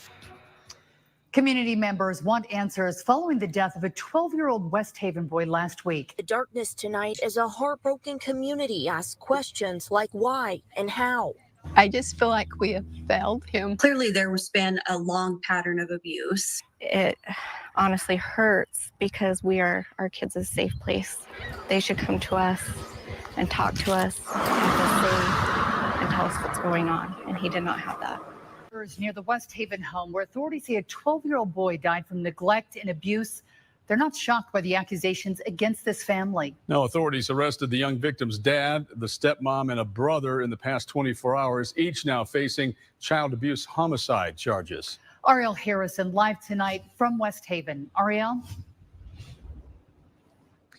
Community members want answers following the death of a 12-year-old West Haven boy last week. The darkness tonight as a heartbroken community asks questions like why and how. I just feel like we have failed him. Clearly, there has been a long pattern of abuse. It honestly hurts because we are our kids' safe place. They should come to us and talk to us, keep us safe, and tell us what's going on. And he did not have that. Near the West Haven home, where authorities say a 12-year-old boy died from neglect and abuse They're not shocked by the accusations against this family. Now, authorities arrested the young victim's dad, the stepmom, and a brother in the past 24 hours, each now facing child abuse homicide charges. Ariel Harrison live tonight from West Haven. Ariel?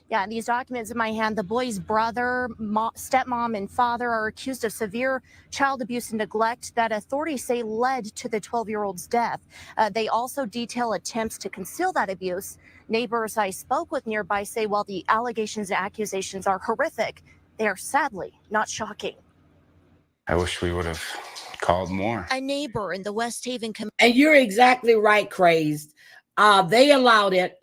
Yeah, these documents in my hand, the boy's brother, stepmom, and father are accused of severe child abuse and neglect that authorities say led to the 12-year-old's death. They also detail attempts to conceal that abuse. Neighbors I spoke with nearby say while the allegations and accusations are horrific, they are sadly not shocking. I wish we would have called more. A neighbor in the West Haven community. And you're exactly right, Crazed. They allowed it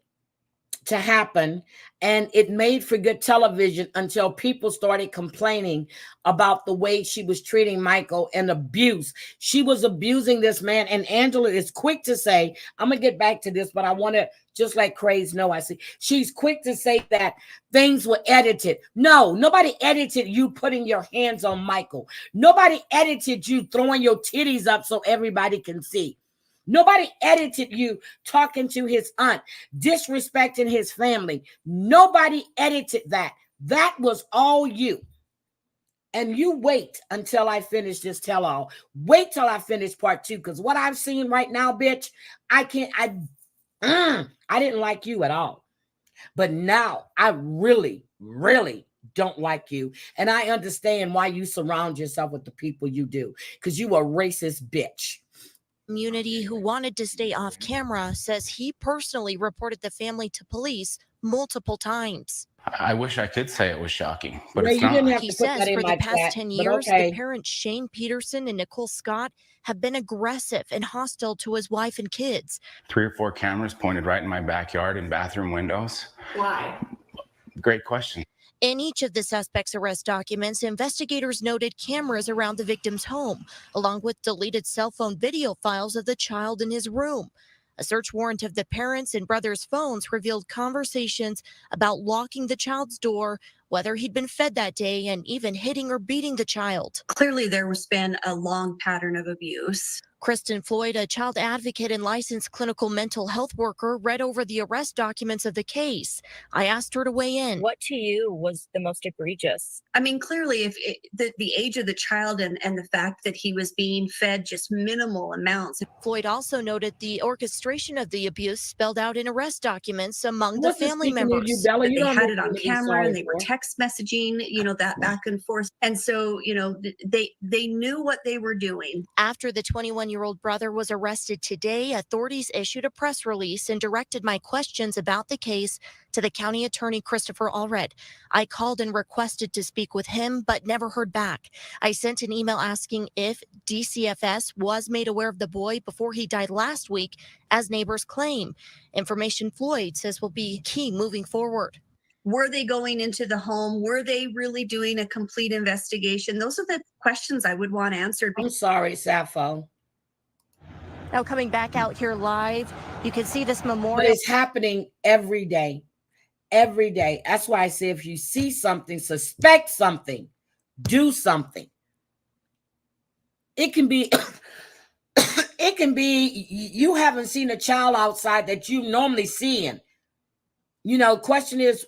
to happen, and it made for good television until people started complaining about the way she was treating Michael and abuse. She was abusing this man, and Angela is quick to say, I'm gonna get back to this, but I want to just let Craze know. I see she's quick to say that things were edited. No, nobody edited you putting your hands on Michael. Nobody edited you throwing your titties up so everybody can see. Nobody edited you talking to his aunt, disrespecting his family. Nobody edited that. That was all you. And you wait until I finish this tell-all. Wait till I finish part 2, because what I've seen right now, bitch, I didn't like you at all. But now I really, really don't like you. And I understand why you surround yourself with the people you do, because you a racist bitch. Community who wanted to stay off camera says he personally reported the family to police multiple times. I wish I could say it was shocking, but Ray, it's you not. didn't have He to put says that in for my the past chat, 10 but years, okay. the parents Shane Peterson and Nicole Scott have been aggressive and hostile to his wife and kids. 3 or 4 cameras pointed right in my backyard and bathroom windows. Why? Great question. In each of the suspect's arrest documents, investigators noted cameras around the victim's home, along with deleted cell phone video files of the child in his room. A search warrant of the parents' and brother's phones revealed conversations about locking the child's door, whether he'd been fed that day, and even hitting or beating the child. Clearly, there has been a long pattern of abuse. Kristen Floyd, a child advocate and licensed clinical mental health worker, read over the arrest documents of the case. I asked her to weigh in. What to you was the most egregious? I mean, clearly, if the age of the child and the fact that he was being fed just minimal amounts. Floyd also noted the orchestration of the abuse spelled out in arrest documents among the family members. That they had it on camera and they were text messaging, that back and forth. And so, they knew what they were doing. After the 21-year-old brother was arrested today, authorities issued a press release and directed my questions about the case to the county attorney, Christopher Allred. I called and requested to speak with him, but never heard back. I sent an email asking if DCFS was made aware of the boy before he died last week, as neighbors claim. Information Floyd says will be key moving forward. Were they going into the home? Were they really doing a complete investigation? Those are the questions I would want answered. I'm sorry, Sappho. Now coming back out here live, you can see this memorial. But it's happening every day. Every day. That's why I say if you see something, suspect something, do something. It can be you haven't seen a child outside that you normally seeing. Question is,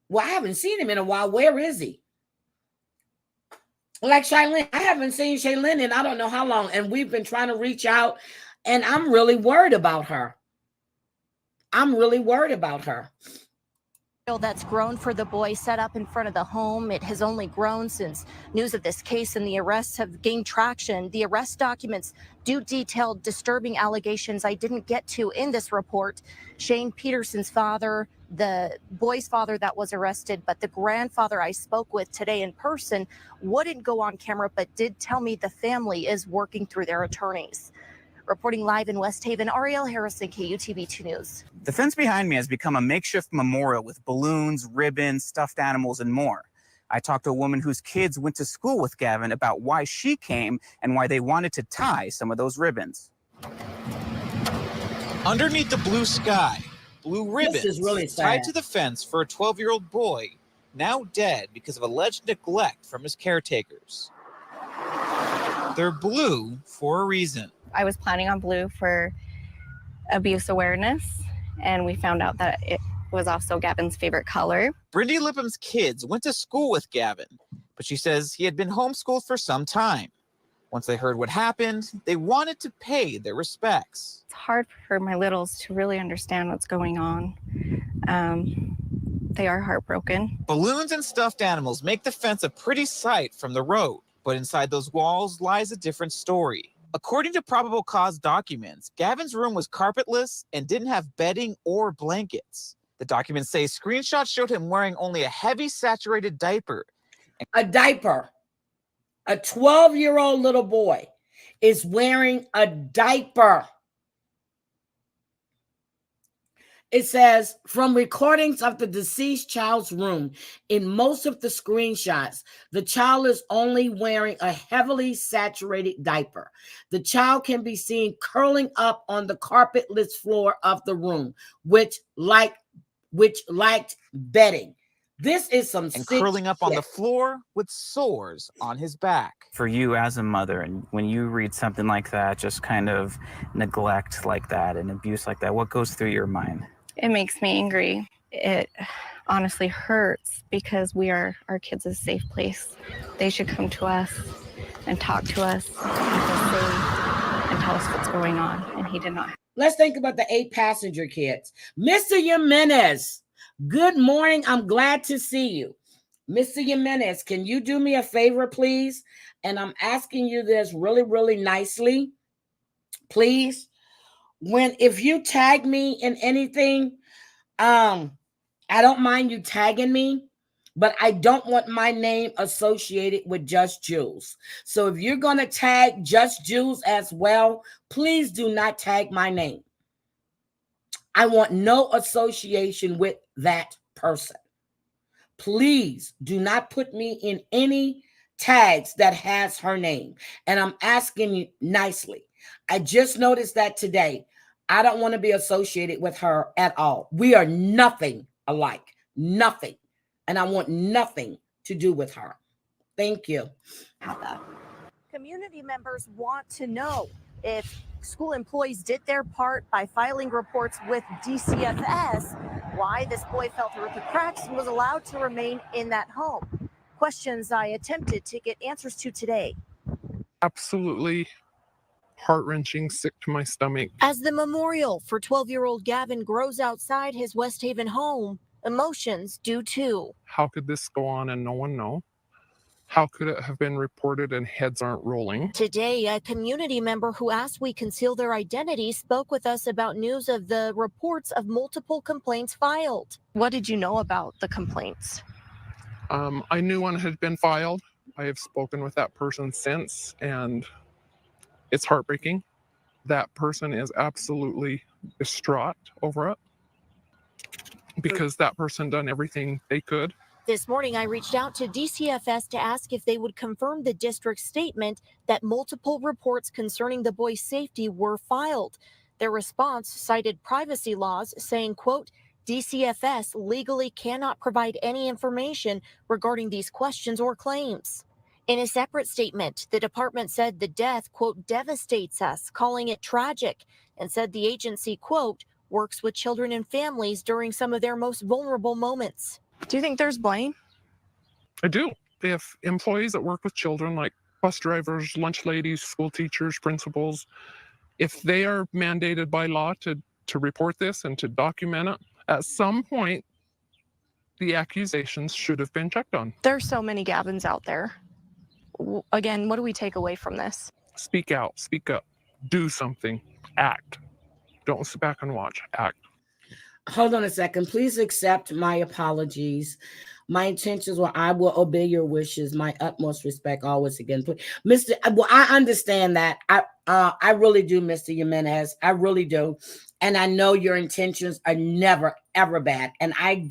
well, I haven't seen him in a while. Where is he? Like Shailene, I haven't seen Shailene in I don't know how long, and we've been trying to reach out, and I'm really worried about her. That's grown for the boy set up in front of the home. It has only grown since news of this case and the arrests have gained traction. The arrest documents do detail disturbing allegations I didn't get to in this report. Shane Peterson's father, the boy's father that was arrested, but the grandfather I spoke with today in person wouldn't go on camera, but did tell me the family is working through their attorneys. Reporting live in West Haven, Ariel Harrison, KUTV 2 News. The fence behind me has become a makeshift memorial with balloons, ribbons, stuffed animals, and more. I talked to a woman whose kids went to school with Gavin about why she came and why they wanted to tie some of those ribbons. Underneath the blue sky, blue ribbons is really sad. tied to the fence for a 12-year-old boy, now dead because of alleged neglect from his caretakers. They're blue for a reason. I was planning on blue for abuse awareness and we found out that it was also Gavin's favorite color. Brindy Lipham's kids went to school with Gavin, but she says he had been homeschooled for some time. Once they heard what happened, they wanted to pay their respects. It's hard for my littles to really understand what's going on. They are heartbroken. Balloons and stuffed animals make the fence a pretty sight from the road, but inside those walls lies a different story. According to probable cause documents, Gavin's room was carpetless and didn't have bedding or blankets. The documents say screenshots showed him wearing only a heavy saturated diaper. A diaper. A 12-year-old little boy is wearing a diaper. It says, from recordings of the deceased child's room, in most of the screenshots, the child is only wearing a heavily saturated diaper. The child can be seen curling up on the carpetless floor of the room, which liked bedding. This is some and curling up on the floor with sores on his back. For you as a mother, and when you read something like that, just kind of neglect like that and abuse like that, what goes through your mind? It makes me angry. It honestly hurts because we are our kids' a safe place. They should come to us and talk to us, keep us safe, and tell us what's going on. And he did not. Let's think about the 8 passenger kids. Mr. Jimenez, good morning. I'm glad to see you. Mr. Jimenez, can you do me a favor, please? And I'm asking you this really, really nicely. Please. If you tag me in anything, I don't mind you tagging me, but I don't want my name associated with Just Jules. So if you're going to tag Just Jules as well, please do not tag my name. I want no association with that person. Please do not put me in any tags that has her name. And I'm asking you nicely. I just noticed that today. I don't want to be associated with her at all. We are nothing alike. Nothing. And I want nothing to do with her. Thank you. Community members want to know if school employees did their part by filing reports with DCFS, why this boy fell through the cracks and was allowed to remain in that home. Questions I attempted to get answers to today. Absolutely heart-wrenching, sick to my stomach. As the memorial for 12-year-old Gavin grows outside his West Haven home, emotions do too. How could this go on and no one know? How could it have been reported and heads aren't rolling? Today, a community member who asked we conceal their identity spoke with us about news of the reports of multiple complaints filed. What did you know about the complaints? I knew one had been filed. I have spoken with that person since, and it's heartbreaking. That person is absolutely distraught over it because that person done everything they could. This morning, I reached out to DCFS to ask if they would confirm the district's statement that multiple reports concerning the boy's safety were filed. Their response cited privacy laws, saying, quote, DCFS legally cannot provide any information regarding these questions or claims. In a separate statement, the department said the death, quote, devastates us, calling it tragic, and said the agency, quote, works with children and families during some of their most vulnerable moments. Do you think there's blame? I do. They have employees that work with children, like bus drivers, lunch ladies, school teachers, principals. If they are mandated by law to report this and to document it, at some point, the accusations should have been checked on. There's so many Gavins out there. Again, what do we take away from this? Speak out, speak up, do something, act. Don't sit back and watch, act. Hold on a second. Please accept my apologies. My intentions were I will obey your wishes. My utmost respect always again. Mr. Well, I understand that. I really do, Mr. Jimenez. I really do. And I know your intentions are never, ever bad. And I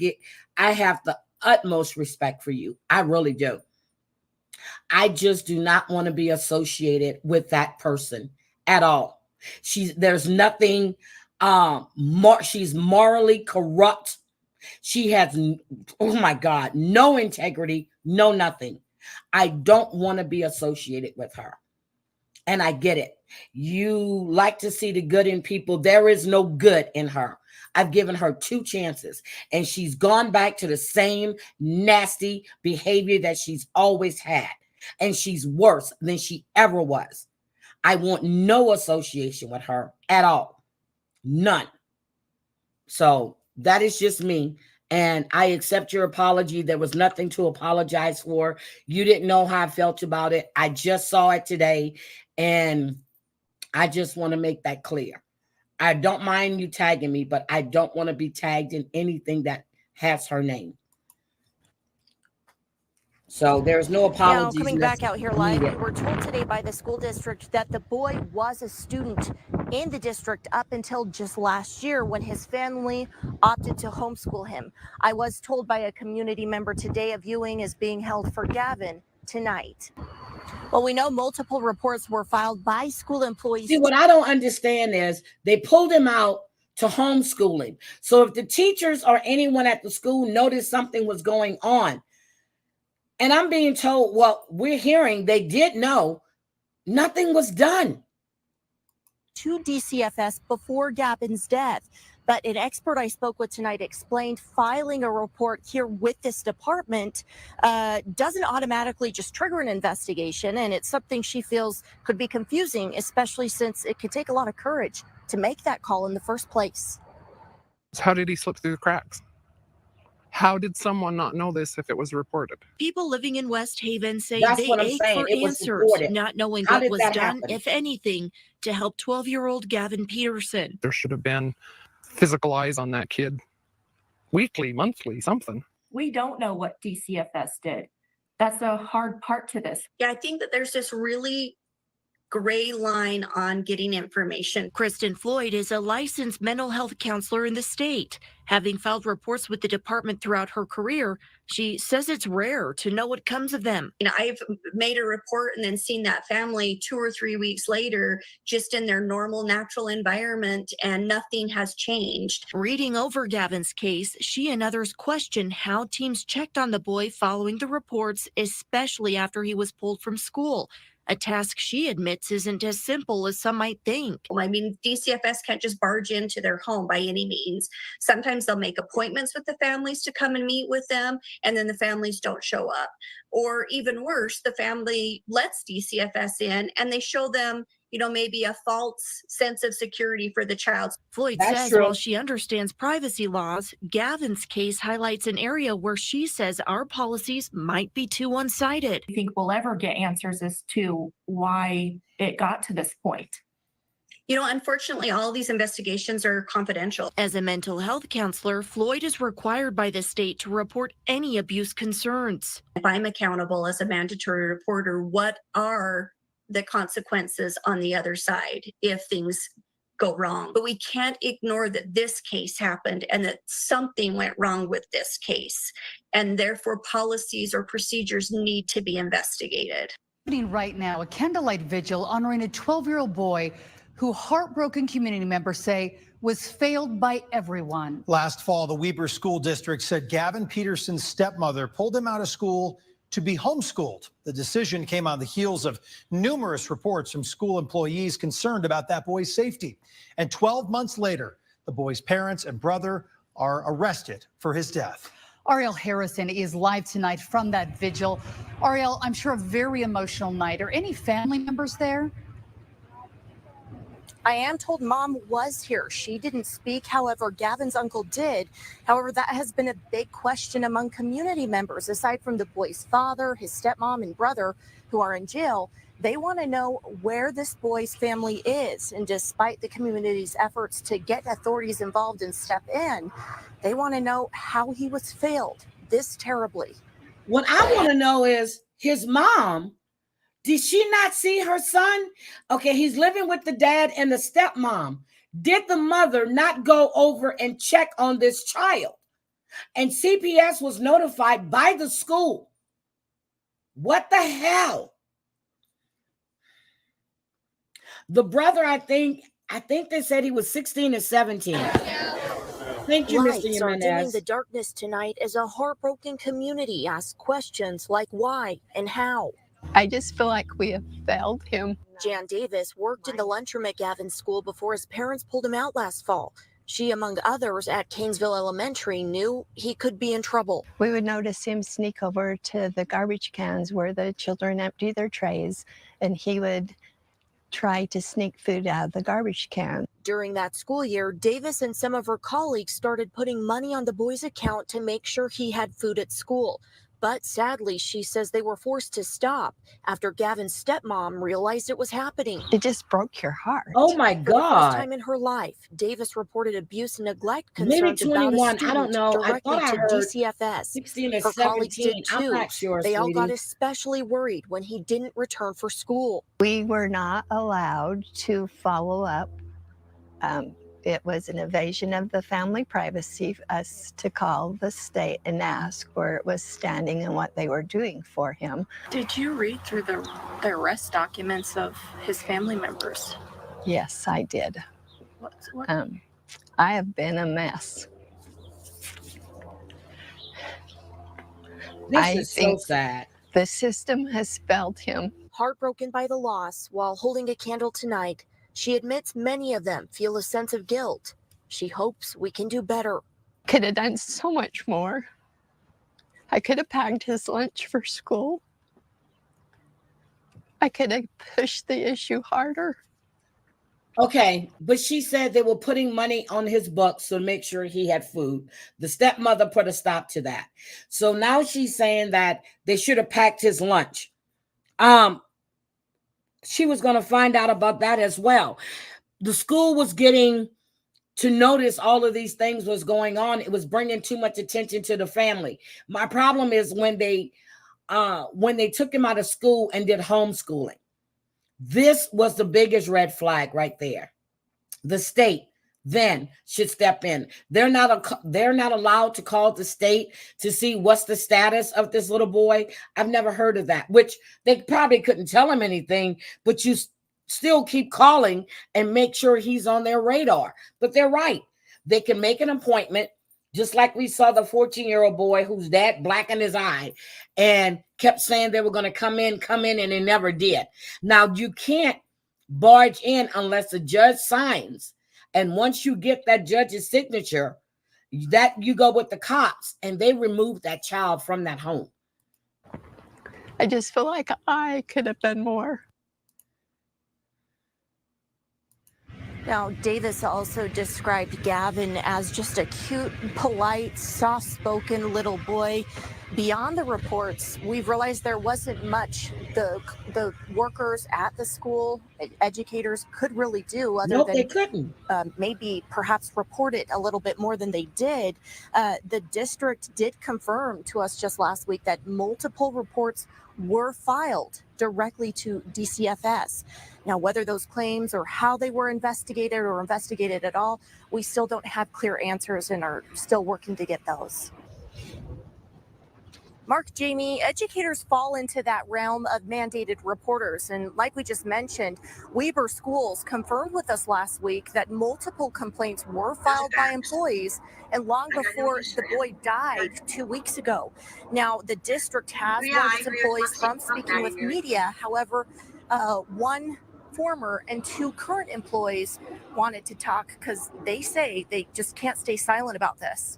have the utmost respect for you. I really do. I just do not want to be associated with that person at all. There's nothing she's morally corrupt. She has, oh my God, no integrity, no nothing. I don't want to be associated with her. And I get it. You like to see the good in people. There is no good in her. I've given her 2 chances, and she's gone back to the same nasty behavior that she's always had. And she's worse than she ever was. I want no association with her at all. None. So that is just me. And I accept your apology. There was nothing to apologize for. You didn't know how I felt about it. I just saw it today. And I just want to make that clear. I don't mind you tagging me, but I don't want to be tagged in anything that has her name. So there's no apologies. Now, coming back out here live, we were told today by the school district that the boy was a student in the district up until just last year when his family opted to homeschool him. I was told by a community member today a viewing is being held for Gavin tonight. Well, we know multiple reports were filed by school employees. See, what I don't understand is they pulled him out to homeschooling. So if the teachers or anyone at the school noticed something was going on, and I'm being told, well, we're hearing they did know, nothing was done. To DCFS before Gavin's death. But an expert I spoke with tonight explained filing a report here with this department doesn't automatically just trigger an investigation. And it's something she feels could be confusing, especially since it could take a lot of courage to make that call in the first place. How did he slip through the cracks? How did someone not know this if it was reported? People living in West Haven say That's they what I'm ache saying. for It was answers, reported. not knowing How what did was that done, happen? if anything, to help 12-year-old Gavin Peterson. There should have been physical eyes on that kid. Weekly, monthly, something. We don't know what DCFS did. That's a hard part to this. Yeah, I think that there's this really gray line on getting information. Kristen Floyd is a licensed mental health counselor in the state. Having filed reports with the department throughout her career, she says it's rare to know what comes of them. You know, I've made a report and then seen that family 2 or 3 weeks later, just in their normal, natural environment, and nothing has changed. Reading over Gavin's case, she and others question how teams checked on the boy following the reports, especially after he was pulled from school. A task she admits isn't as simple as some might think. I mean, DCFS can't just barge into their home by any means. Sometimes they'll make appointments with the families to come and meet with them, and then the families don't show up. Or even worse, the family lets DCFS in and they show them, you know, maybe a false sense of security for the child. Floyd says while she understands privacy laws, Gavin's case highlights an area where she says our policies might be too one-sided. I think we'll ever get answers as to why it got to this point. You know, unfortunately, all these investigations are confidential. As a mental health counselor, Floyd is required by the state to report any abuse concerns. If I'm accountable as a mandatory reporter, what are the consequences on the other side if things go wrong? But we can't ignore that this case happened and that something went wrong with this case. And therefore, policies or procedures need to be investigated. Happening right now, a candlelight vigil honoring a 12-year-old boy who heartbroken community members say was failed by everyone. Last fall, the Weber School District said Gavin Peterson's stepmother pulled him out of school to be homeschooled. The decision came on the heels of numerous reports from school employees concerned about that boy's safety. And 12 months later, the boy's parents and brother are arrested for his death. Ariel Harrison is live tonight from that vigil. Ariel, I'm sure a very emotional night. Are any family members there? I am told Mom was here. She didn't speak. However, Gavin's uncle did. However, that has been a big question among community members. Aside from the boy's father, his stepmom, and brother who are in jail, they want to know where this boy's family is. And despite the community's efforts to get authorities involved and step in, they want to know how he was failed this terribly. What I want to know is his mom. Did she not see her son? Okay, he's living with the dad and the stepmom. Did the mother not go over and check on this child? And CPS was notified by the school. What the hell? The brother, I think they said he was 16 or 17. Thank you, Mr. Lights are dimming Jimenez. the darkness tonight as a heartbroken community asks questions like why and how. I just feel like we have failed him. Jan Davis worked in the lunchroom at Gavin's school before his parents pulled him out last fall. She, among others at Canesville Elementary, knew he could be in trouble. We would notice him sneak over to the garbage cans where the children empty their trays, and he would try to sneak food out of the garbage can. During that school year, Davis and some of her colleagues started putting money on the boy's account to make sure he had food at school. But sadly, she says they were forced to stop after Gavin's stepmom realized it was happening. It just broke your heart. Oh my For the first God. time in her life, Davis reported abuse and neglect Maybe concerns about 21, a student I don't know. I directly thought I to heard DCFS. 16 or Her colleagues 17. did I'm too. not sure, They all got sweetie. especially worried when he didn't return for school. We were not allowed to follow up. It was an invasion of the family privacy for us to call the state and ask where it was standing and what they were doing for him. Did you read through the arrest documents of his family members? Yes, I did. What? I have been a mess. This is so sad. The system has failed him. Heartbroken by the loss, while holding a candle tonight, she admits many of them feel a sense of guilt. She hopes we can do better. Could have done so much more. I could have packed his lunch for school. I could have pushed the issue harder. Okay, but she said they were putting money on his books to make sure he had food. The stepmother put a stop to that. So now she's saying that they should have packed his lunch. She was going to find out about that as well. The school was getting to notice all of these things was going on. It was bringing too much attention to the family. My problem is when they took him out of school and did homeschooling. This was the biggest red flag right there. The state then should step in. They're not allowed to call the state to see what's the status of this little boy. I've never heard of that, which they probably couldn't tell him anything, but you still keep calling and make sure he's on their radar. But they're right. They can make an appointment, just like we saw the 14-year-old boy whose dad blackened his eye and kept saying they were going to come in, and they never did. Now, you can't barge in unless the judge signs. And once you get that judge's signature, that you go with the cops and they remove that child from that home. I just feel like I could have done more. Now, Davis also described Gavin as just a cute, polite, soft-spoken little boy. Beyond the reports, we've realized there wasn't much the workers at the school, educators could really do other than they couldn't. Maybe perhaps report it a little bit more than they did. The district did confirm to us just last week that multiple reports were filed directly to DCFS. Now, whether those claims or how they were investigated or investigated at all, we still don't have clear answers and are still working to get those. Mark, Jamie, educators fall into that realm of mandated reporters. And like we just mentioned, Weber Schools confirmed with us last week that multiple complaints were filed by employees and long before the boy died 2 weeks ago. Now, the district has warned its employees from speaking with media. However, one former and two current employees wanted to talk because they say they just can't stay silent about this.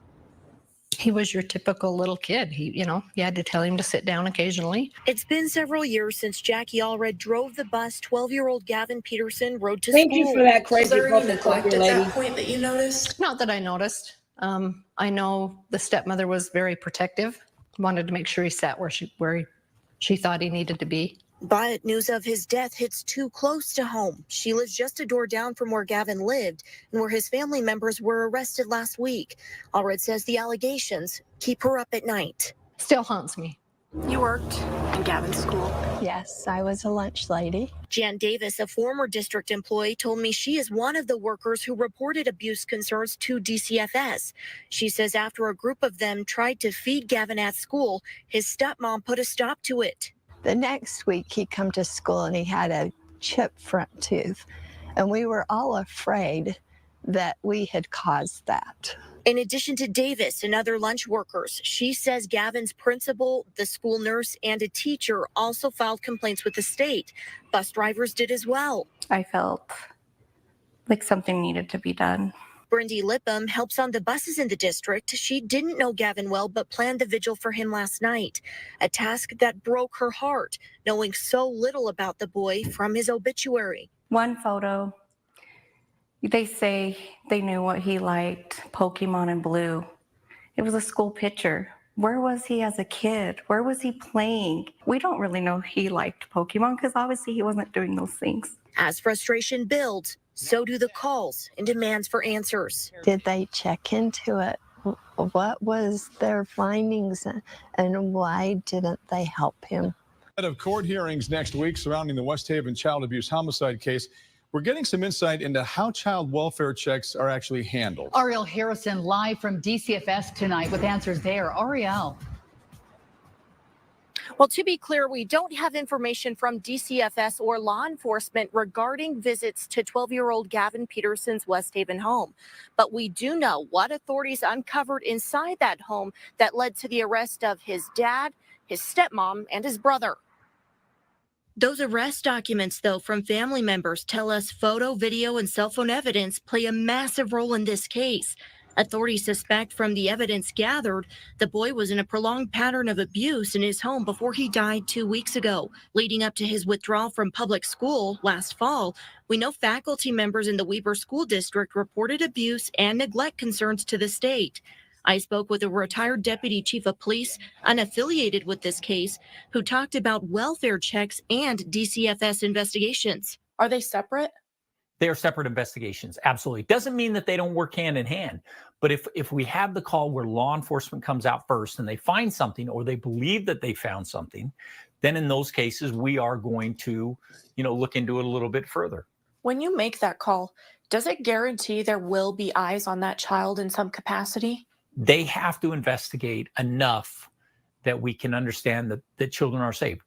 He was your typical little kid. You had to tell him to sit down occasionally. It's been several years since Jackie Allred drove the bus 12-year-old Gavin Peterson rode to school. Thank you for that crazy Was there any fucking neglect cookie, at lady. that point that you noticed? Not that I noticed. I know the stepmother was very protective, wanted to make sure he sat where she thought he needed to be. But news of his death hits too close to home. She lives just a door down from where Gavin lived and where his family members were arrested last week. Allred says the allegations keep her up at night. Still haunts me. You worked in Gavin's school. Yes, I was a lunch lady. Jan Davis, a former district employee, told me she is one of the workers who reported abuse concerns to DCFS. She says after a group of them tried to feed Gavin at school, his stepmom put a stop to it. The next week he come to school and he had a chipped front tooth. And we were all afraid that we had caused that. In addition to Davis and other lunch workers, she says Gavin's principal, the school nurse, and a teacher also filed complaints with the state. Bus drivers did as well. I felt like something needed to be done. Brindy Lipham helps on the buses in the district. She didn't know Gavin well, but planned the vigil for him last night. A task that broke her heart, knowing so little about the boy from his obituary. One photo, they say they knew what he liked, Pokemon and Blue. It was a school picture. Where was he as a kid? Where was he playing? We don't really know he liked Pokemon because obviously he wasn't doing those things. As frustration builds, so do the calls and demands for answers. Did they check into it? What was their findings and why didn't they help him? Of court hearings next week surrounding the West Haven child abuse homicide case, we're getting some insight into how child welfare checks are actually handled. Ariel Harrison live from DCFS tonight with answers there. Ariel. Well, to be clear, we don't have information from DCFS or law enforcement regarding visits to 12-year-old Gavin Peterson's West Haven home. But we do know what authorities uncovered inside that home that led to the arrest of his dad, his stepmom, and his brother. Those arrest documents, though, from family members tell us photo, video, and cell phone evidence play a massive role in this case. Authorities suspect from the evidence gathered, the boy was in a prolonged pattern of abuse in his home before he died 2 weeks ago. Leading up to his withdrawal from public school last fall, we know faculty members in the Weber School District reported abuse and neglect concerns to the state. I spoke with a retired deputy chief of police unaffiliated with this case who talked about welfare checks and DCFS investigations. Are they separate? They are separate investigations. Absolutely. Doesn't mean that they don't work hand in hand. But if we have the call where law enforcement comes out first and they find something or they believe that they found something, then in those cases, we are going to, look into it a little bit further. When you make that call, does it guarantee there will be eyes on that child in some capacity? They have to investigate enough that we can understand that children are safe.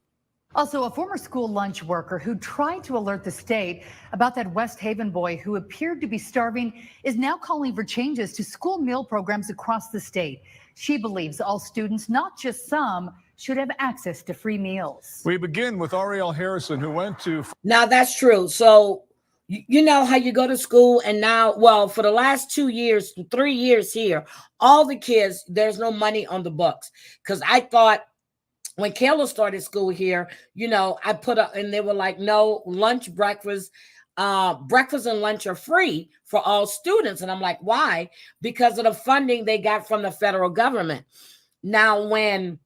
Also, a former school lunch worker who tried to alert the state about that West Haven boy who appeared to be starving is now calling for changes to school meal programs across the state. She believes all students, not just some, should have access to free meals. We begin with Ariel Harrison, who went to... Now, that's true. So, you know how you go to school and now, well, for the last 2 years, 3 years here, all the kids, there's no money on the books. Because I thought, when Kayla started school here, I put up and they were like, no, lunch, breakfast and lunch are free for all students. And I'm like, why? Because of the funding they got from the federal government. Now, when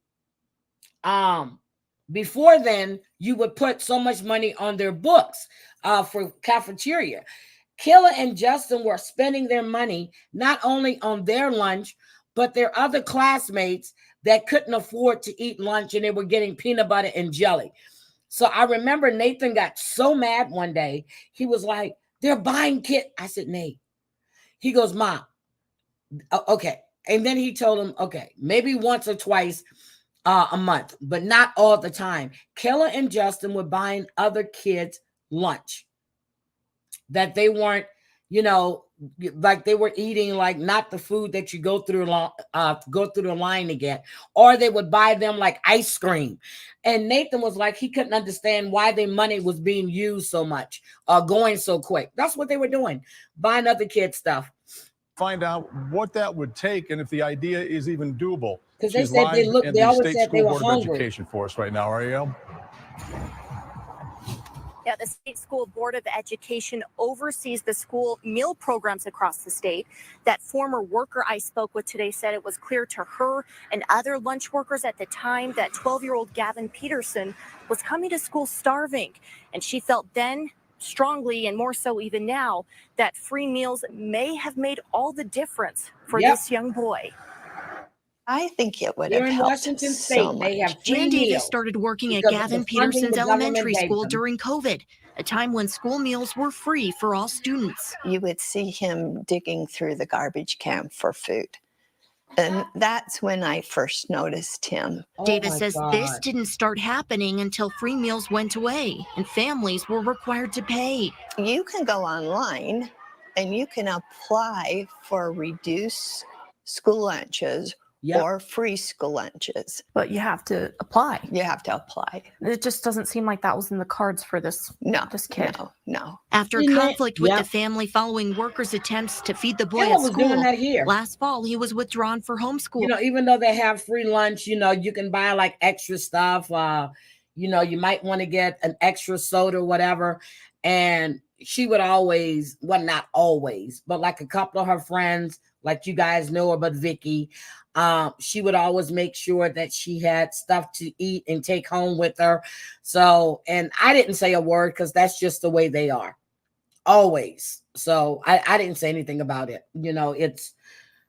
before then, you would put so much money on their books for cafeteria. Kayla and Justin were spending their money not only on their lunch, but their other classmates that couldn't afford to eat lunch and they were getting peanut butter and jelly. So I remember Nathan got so mad one day. He was like, they're buying kit. I said, Nate. He goes, Mom, okay. And then he told him, okay, maybe once or twice a month, but not all the time. Kayla and Justin were buying other kids lunch that they weren't, like they were eating like not the food that you go through the line to get, or they would buy them like ice cream. And Nathan was like, he couldn't understand why their money was being used so much, going so quick. That's what they were doing, buying other kids stuff. Find out what that would take and if the idea is even doable. Because they said they always said they were hungry. Education for us right now, Ariel. Yeah, the State School Board of Education oversees the school meal programs across the state. That former worker I spoke with today said it was clear to her and other lunch workers at the time that 12-year-old Gavin Peterson was coming to school starving. And she felt then strongly, and more so even now, that free meals may have made all the difference for this young boy. I think it would Here have in helped Washington so State, much. they have free Jan Davis meals started working at because of Gavin the funding Peterson's the government elementary gave school them. during COVID, a time when school meals were free for all students. You would see him digging through the garbage can for food. And that's when I first noticed him. Davis says this didn't start happening until free meals went away and families were required to pay. You can go online and you can apply for reduced school lunches Yep. or free school lunches. But you have to apply. You have to apply. It just doesn't seem like that was in the cards for this kid. No. After You know- conflict with the Yep. family following workers' attempts to feed the boy Kayla at was doing school, that here. last fall he was withdrawn for homeschool. You know, even though they have free lunch, you know, you can buy like extra stuff. You know, you might want to get an extra soda or whatever. And she would always, well, not always, but like a couple of her friends, like you guys know her, but Vicky, she would always make sure that she had stuff to eat and take home with her. So, and I didn't say a word because that's just the way they are. Always. So I didn't say anything about it. You know, it's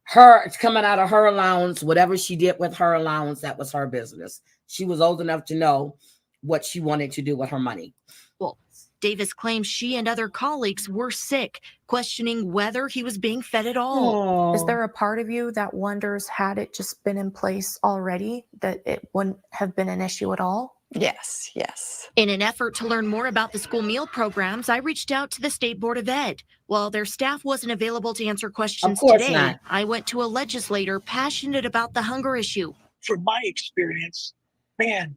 coming out of her allowance. Whatever she did with her allowance, that was her business. She was old enough to know what she wanted to do with her money. Well, Davis claims she and other colleagues were sick, questioning whether he was being fed at all. Is there a part of you that wonders, had it just been in place already, that it wouldn't have been an issue at all? Yes, yes. In an effort to learn more about the school meal programs, I reached out to the State Board of Ed. While their staff wasn't available to answer questions today, not. I went to a legislator passionate about the hunger issue. From my experience, man,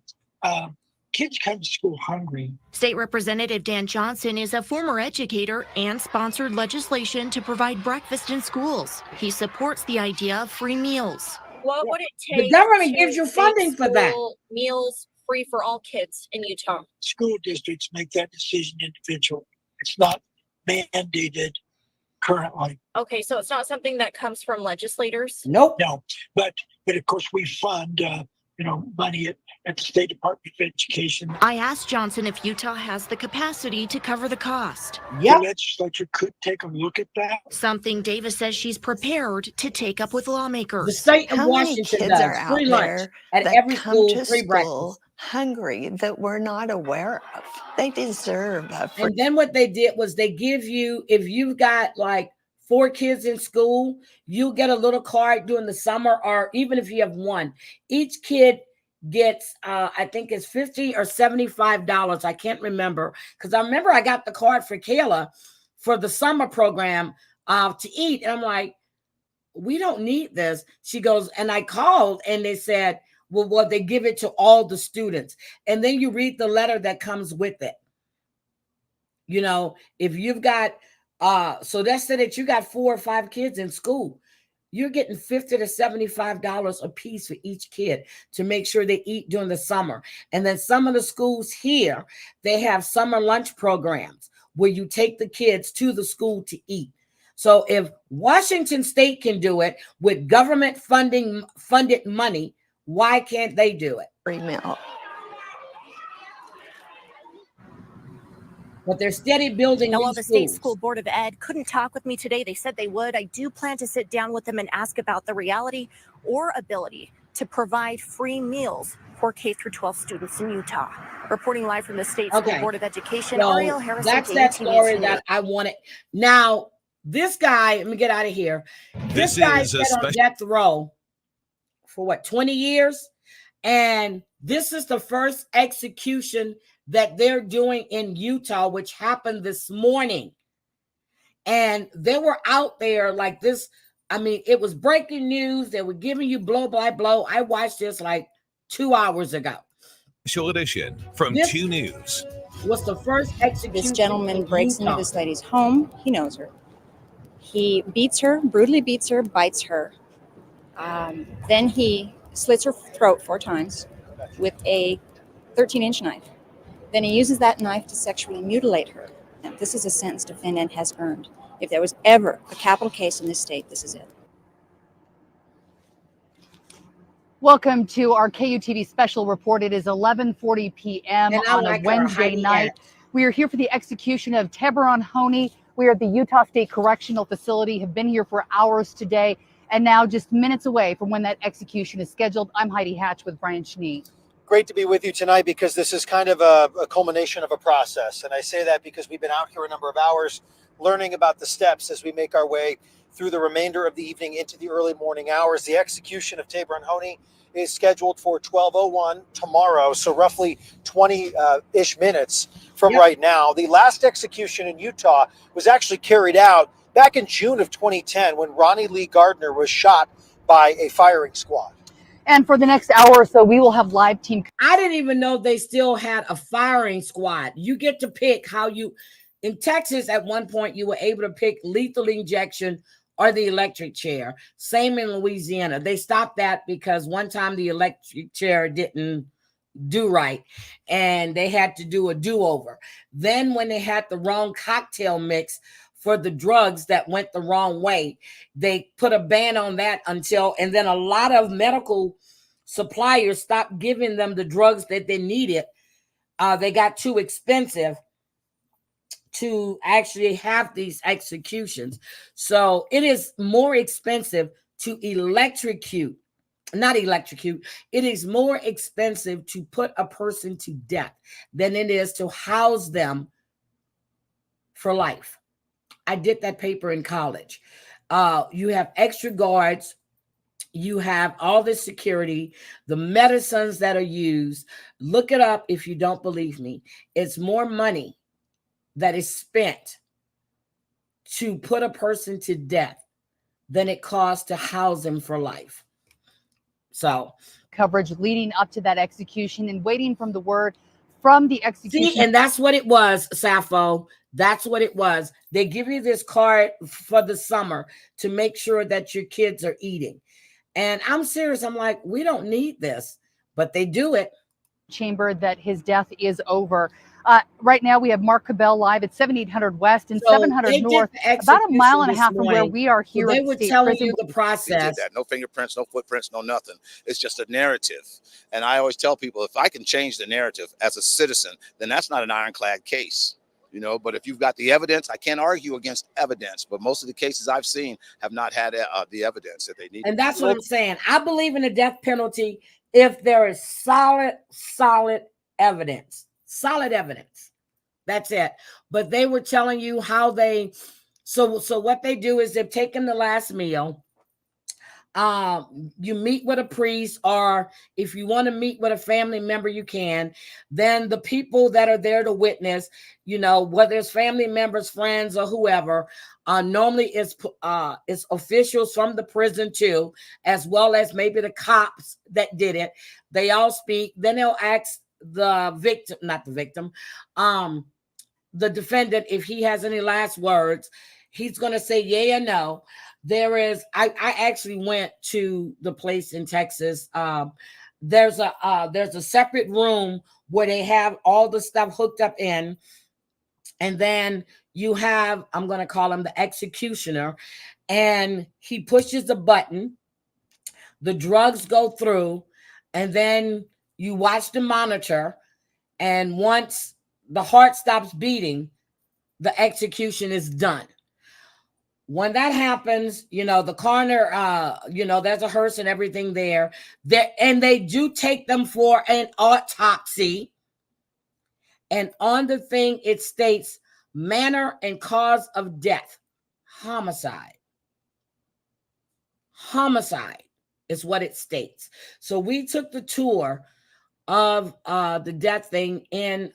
kids come to school hungry. State Representative Dan Johnson is a former educator and sponsored legislation to provide breakfast in schools. He supports the idea of free meals. What would it The take? government to gives you make funding for that. school meals free for all kids in Utah? School districts make that decision individual. It's not mandated currently. Okay, so it's not something that comes from legislators? Nope. No, but of course we fund money at the State Department of Education. I asked Johnson if Utah has the capacity to cover the cost. The legislature could take a look at that. Something Davis says she's prepared to take up with lawmakers. The state of How many Washington kids does are out free lunch there at that every come school, to free school breakfast. hungry that we're not aware of? They deserve a free. And then what they did was they give you, if you've got like 4 kids in school, you get a little card during the summer, or even if you have one, each kid gets I think it's $50 or $75. I can't remember, because I remember I got the card for Kayla for the summer program to eat, and I'm like, we don't need this. She goes, and I called and they said, well, they give it to all the students, and then you read the letter that comes with it. You know, if you've got so that's that you got 4 or 5 kids in school, you're getting $50 to $75 a piece for each kid to make sure they eat during the summer. And then some of the schools here, they have summer lunch programs where you take the kids to the school to eat. So if Washington State can do it with government funded money, why can't they do it? Free meal. But they're steady building Now, new while the State schools. School Board of Ed couldn't talk with me today, they said they would. I do plan to sit down with them and ask about the reality or ability to provide free meals for K through 12 students in Utah. Reporting live from the State School Board of Education, So Ariel Harrison. that's that story KUTV. that I wanted. Now, this guy, let me get out of here. This guy is a sat on death row for what, 20 years? And this is the first execution that they're doing in Utah, which happened this morning. And they were out there like this. I mean, it was breaking news. They were giving you blow by blow. I watched this like 2 hours ago. Special edition from This 2 News. Was the first execution. This gentleman in breaks Utah. into this lady's home. He knows her. He beats her, brutally beats her, bites her. Then he slits her throat 4 times with a 13-inch knife. Then he uses that knife to sexually mutilate her. Now, this is a sentence defendant has earned. If there was ever a capital case in this state, this is it. Welcome to our KUTV special report. It is 11:40 p.m. And I on like a her Wednesday hiding night. hat. We are here for the execution of Teberon Honey. We are at the Utah State Correctional Facility, have been here for hours today, and now just minutes away from when that execution is scheduled. I'm Heidi Hatch with Brian Schnee. Great to be with you tonight, because this is kind of a culmination of a process. And I say that because we've been out here a number of hours learning about the steps as we make our way through the remainder of the evening into the early morning hours. The execution of Teberon Honey is scheduled for 12:01 tomorrow, so roughly 20-ish minutes from right now. The last execution in Utah was actually carried out back in June of 2010 when Ronnie Lee Gardner was shot by a firing squad. And for the next hour or so, we will have live team. I didn't even know they still had a firing squad. You get to pick how you, in Texas, at one point, you were able to pick lethal injection or the electric chair. Same in Louisiana. They stopped that because one time the electric chair didn't do right and they had to do a do-over. Then when they had the wrong cocktail mix for the drugs that went the wrong way, they put a ban on that until, and then a lot of medical suppliers stopped giving them the drugs that they needed. They got too expensive to actually have these executions. So it is more expensive to it is more expensive to put a person to death than it is to house them for life. I did that paper in college. You have extra guards, you have all this security, the medicines that are used. Look it up if you don't believe me. It's more money that is spent to put a person to death than it costs to house them for life. So Coverage leading up to that execution and waiting from the word from the execution. see, and that's what it was, Sappho. That's what it was. They give you this card for the summer to make sure that your kids are eating. And I'm serious. I'm like, we don't need this, but they do it. Chamber that his death is over. Right now we have Mark Cabell live at 7800 West and So 700 they did North, the about a mile and a execution half this from where morning. we are So here they at were the state telling prison. you the They did process. that. No fingerprints, no footprints, no nothing. It's just a narrative. And I always tell people, if I can change the narrative as a citizen, then that's not an ironclad case. You know, but if you've got the evidence, I can't argue against evidence. But most of the cases I've seen have not had the evidence that they need. And that's what I'm saying. I believe in the death penalty if there is solid evidence. Solid evidence. That's it. But they were telling you how they, so what they do is they've taken the last meal. You meet with a priest, or if you want to meet with a family member, you can. Then the people that are there to witness, you know, whether it's family members, friends, or whoever, normally it's officials from the prison too, as well as maybe the cops that did it. They all speak. Then they'll ask the victim, not the victim, the defendant, if he has any last words. He's going to say yay or no. There is, I actually went to the place in Texas. There's a separate room where they have all the stuff hooked up in. And then you have, I'm going to call him the executioner, and he pushes the button. The drugs go through, and then you watch the monitor. And once the heart stops beating, the execution is done. When that happens, you know, the coroner, you know, there's a hearse and everything there. And they do take them for an autopsy. And on the thing, it states manner and cause of death. Homicide. Homicide is what it states. So we took the tour of the death thing in,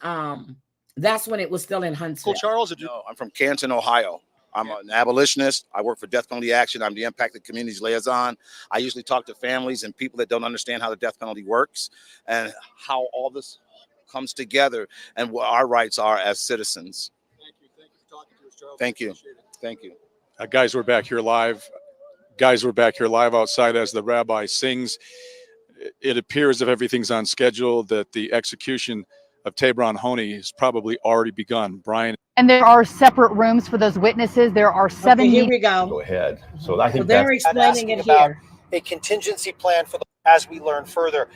that's when it was still in Huntsville. Charles, no, I'm from Canton, Ohio. I'm an abolitionist. I work for Death Penalty Action. I'm the Impacted Communities Liaison. I usually talk to families and people that don't understand how the death penalty works and how all this comes together and what our rights are as citizens. Thank you. Thank you for talking to us, Charles. Thank you. Thank you. Guys, we're back here live. Outside as the rabbi sings. It appears, if everything's on schedule, that the execution of Tabron Honey has probably already begun. Brian. And there are separate rooms for those witnesses. There are 7. Okay, here we go. Go ahead. So I think they're explaining it here. A contingency plan for as we learn further.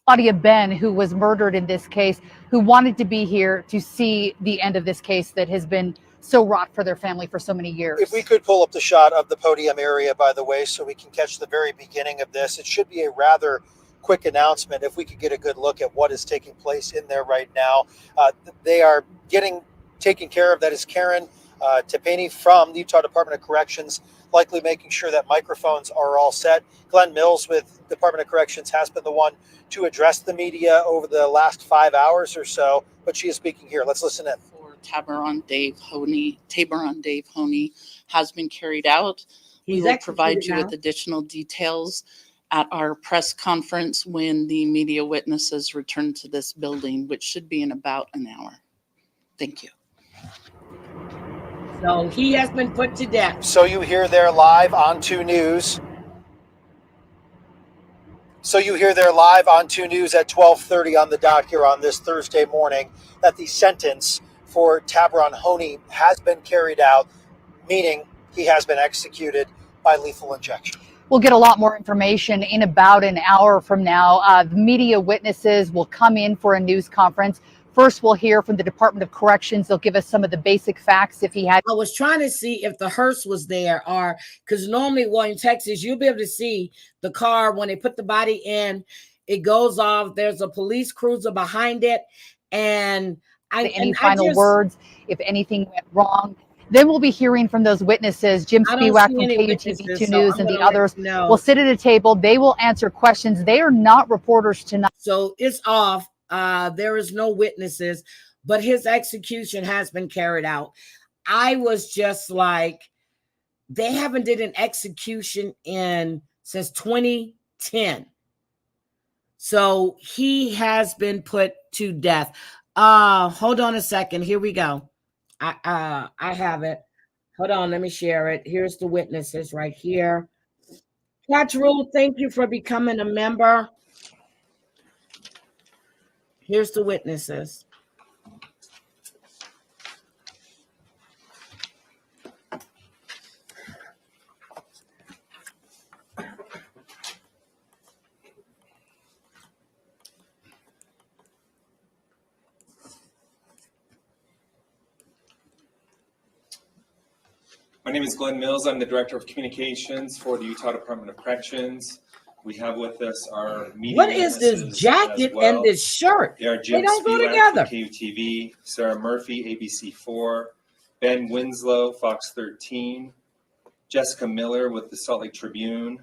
Claudia Ben, who was murdered in this case, who wanted to be here to see the end of this case that has been so wrought for their family for so many years. If we could pull up the shot of the podium area, by the way, so we can catch the very beginning of this. It should be a rather quick announcement if we could get a good look at what is taking place in there right now. They are getting taken care of. That is Karen Tepany from the Utah Department of Corrections, likely making sure that microphones are all set. Glenn Mills with Department of Corrections has been the one to address the media over the last 5 hours or so, but she is speaking here. Let's listen in. Tabor on Dave Honey has been carried out. He's We will provide executed you now. with additional details at our press conference when the media witnesses return to this building, which should be in about an hour. Thank you. So he has been put to death. So you hear there live on 2 News. So you hear there live on 2 News at 12:30 on the dot here on this Thursday morning that the sentence for Tabron Honey has been carried out, meaning he has been executed by lethal injection. We'll get a lot more information in about an hour from now. The media witnesses will come in for a news conference. First, we'll hear from the Department of Corrections. They'll give us some of the basic facts if he had. I was trying to see if the hearse was there, or because normally, well, in Texas, you'll be able to see the car when they put the body in. It goes off. There's a police cruiser behind it, and Any final words, if anything went wrong. Then we'll be hearing from those witnesses. Jim I don't Spiewak see from any KUTV witnesses, 2 so News I'm and the gonna let others you know. will sit at a table. They will answer questions. They are not reporters tonight. So it's off. There is no witnesses, but his execution has been carried out. I was just like, they haven't did an execution since 2010. So he has been put to death. Hold on a second. Here we go. I have it. Hold on, let me share it. Here's the witnesses right here. Catch Rule, thank you for becoming a member. Here's the witnesses. My name is Glenn Mills. I'm the Director of Communications for the Utah Department of Corrections. We have with us our media What is this witnesses jacket as well. and this shirt? They are They Jim don't go Spiewak together. from KUTV, Sarah Murphy, ABC4, Ben Winslow, Fox 13, Jessica Miller with the Salt Lake Tribune,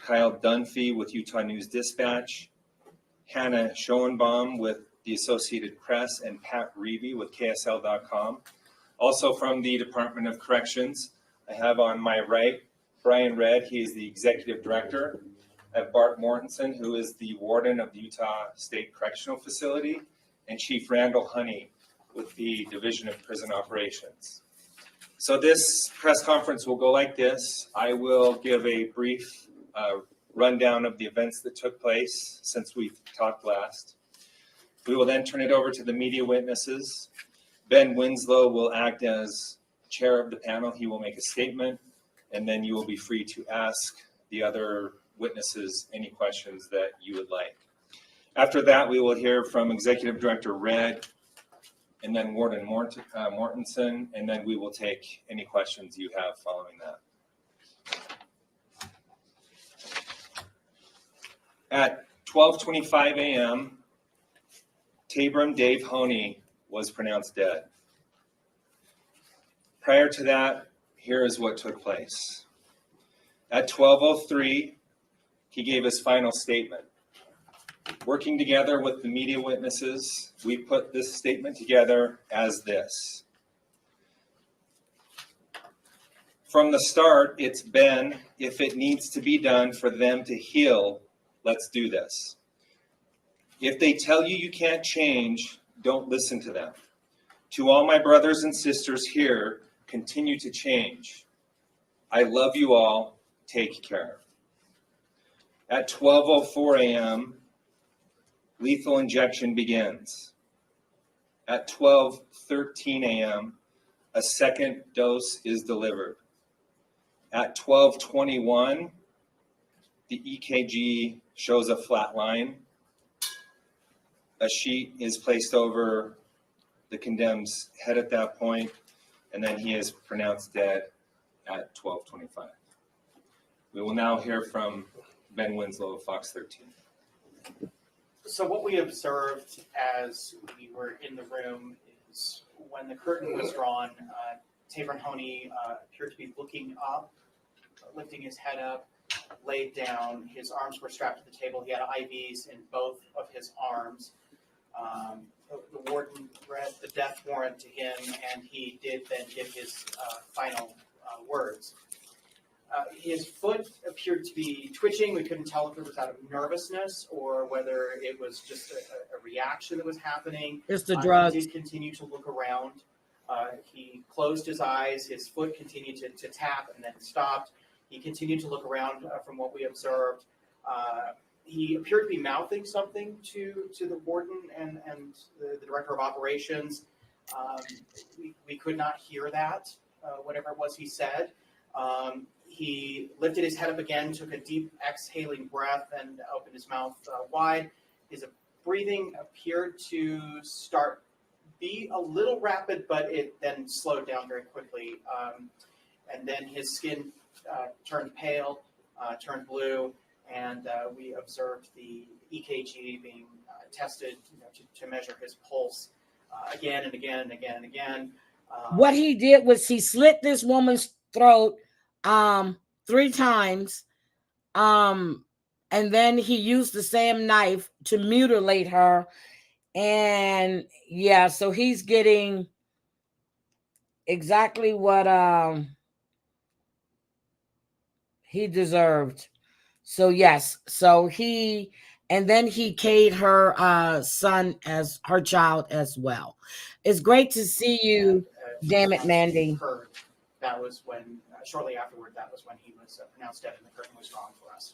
Kyle Dunphy with Utah News Dispatch, Hannah Schoenbaum with the Associated Press, and Pat Reevy with KSL.com. Also from the Department of Corrections, I have on my right Brian Redd. He is the Executive Director. I have Bart Mortensen, who is the Warden of the Utah State Correctional Facility, and Chief Randall Honey with the Division of Prison Operations. So this press conference will go like this. I will give a brief rundown of the events that took place since we talked last. We will then turn it over to the media witnesses. Ben Winslow will act as chair of the panel. He will make a statement, and then you will be free to ask the other witnesses any questions that you would like. After that, we will hear from Executive Director Redd, and then Warden Mortensen, and then we will take any questions you have following that. At 12:25 a.m., Tabron Dave Honey was pronounced dead. Prior to that, here is what took place. At 12:03, he gave his final statement. Working together with the media witnesses, we put this statement together as this. From the start, it's been, if it needs to be done for them to heal, let's do this. If they tell you you can't change, don't listen to them. To all my brothers and sisters here, continue to change. I love you all. Take care. At 12:04 a.m., lethal injection begins. At 12:13 a.m., a second dose is delivered. At 12:21, the EKG shows a flat line. A sheet is placed over the condemned's head at that point, and then he is pronounced dead at 12:25. We will now hear from Ben Winslow of Fox 13. So what we observed as we were in the room is when the curtain was drawn, Tabron Honey appeared to be looking up, lifting his head up, laid down. His arms were strapped to the table. He had IVs in both of his arms. The warden read the death warrant to him, and he did then give his final words. His foot appeared to be twitching. We couldn't tell if it was out of nervousness or whether it was just a reaction that was happening. It's the drugs. He did continue to look around. He closed his eyes. His foot continued to tap and then stopped. He continued to look around from what we observed. He appeared to be mouthing something to the warden and the director of operations. We could not hear that, whatever it was he said. He lifted his head up again, took a deep exhaling breath, and opened his mouth wide. His breathing appeared to be a little rapid, but it then slowed down very quickly. And then his skin turned pale, turned blue, and we observed the EKG being tested to measure his pulse again and again and again and again. What he did was he slit this woman's throat 3 times, and then he used the same knife to mutilate her. And yeah, so he's getting exactly what he deserved. So yes, so and then he k'd her son as her child as well. It's great to see you. Damn it, Mandy. That was when, shortly afterward, that was when he was pronounced dead and the curtain was drawn for us.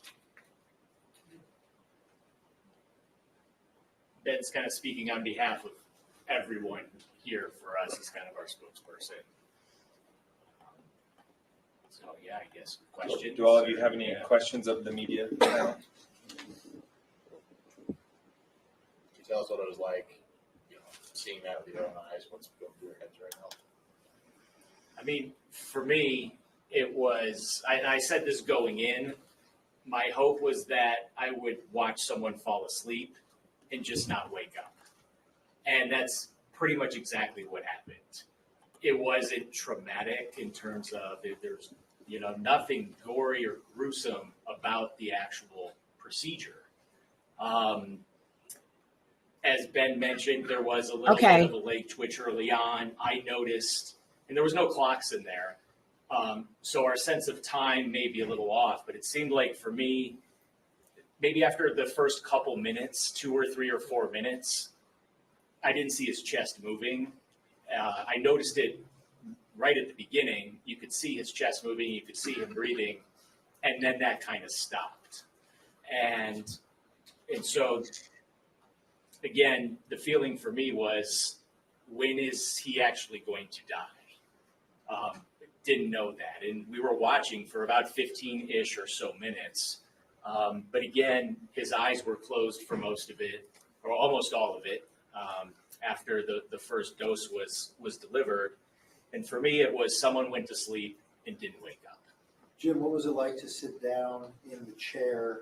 Ben's kind of speaking on behalf of everyone here for us as kind of our spokesperson. So yeah, I guess questions. Do all of you have any questions of the media now? Can you tell us what it was like, seeing that with your own eyes? What's going through your heads right now? I mean, for me, it was, I said this going in, my hope was that I would watch someone fall asleep and just not wake up. And that's pretty much exactly what happened. It wasn't traumatic in terms of there's, nothing gory or gruesome about the actual procedure. As Ben mentioned, there was a little bit of a leg twitch early on. I noticed, and there was no clocks in there. So our sense of time may be a little off, but it seemed like for me, maybe after the first couple minutes, 2 or 3 or 4 minutes, I didn't see his chest moving. I noticed it right at the beginning. You could see his chest moving, you could see him breathing, and then that kind of stopped. And so, again, the feeling for me was, when is he actually going to die? Didn't know that. And we were watching for about 15-ish or so minutes. But again, his eyes were closed for most of it, or almost all of it, after the first dose was delivered. And for me, it was someone went to sleep and didn't wake up. Jim, what was it like to sit down in the chair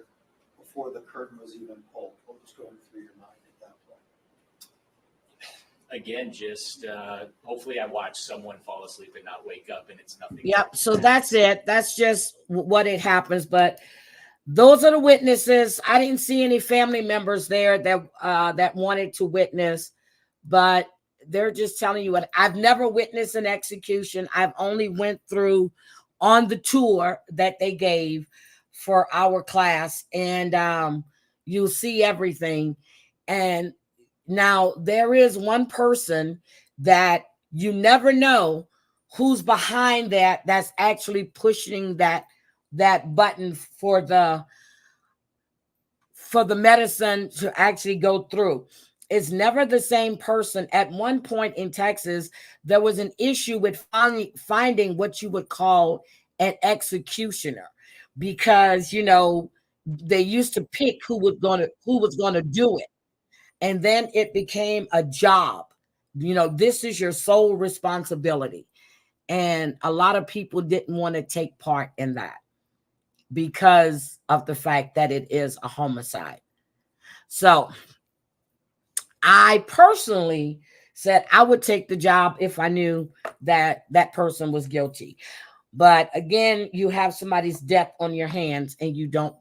before the curtain was even pulled? What was going through your mind at that point? Again, just hopefully I watched someone fall asleep and not wake up, and it's nothing. Yep. So that's it. That's just what it happens. But those are the witnesses. I didn't see any family members there that wanted to witness, but they're just telling you what I've never witnessed an execution. I've only went through on the tour that they gave for our class, and you'll see everything. And now there is one person that you never know who's behind that's actually pushing that button for the medicine to actually go through. It's never the same person. At one point in Texas, there was an issue with finding what you would call an executioner, because they used to pick who was going to do it, and then it became a job. This is your sole responsibility, and a lot of people didn't want to take part in that because of the fact that it is a homicide. So I personally said I would take the job if I knew that that person was guilty. But again, you have somebody's death on your hands and you don't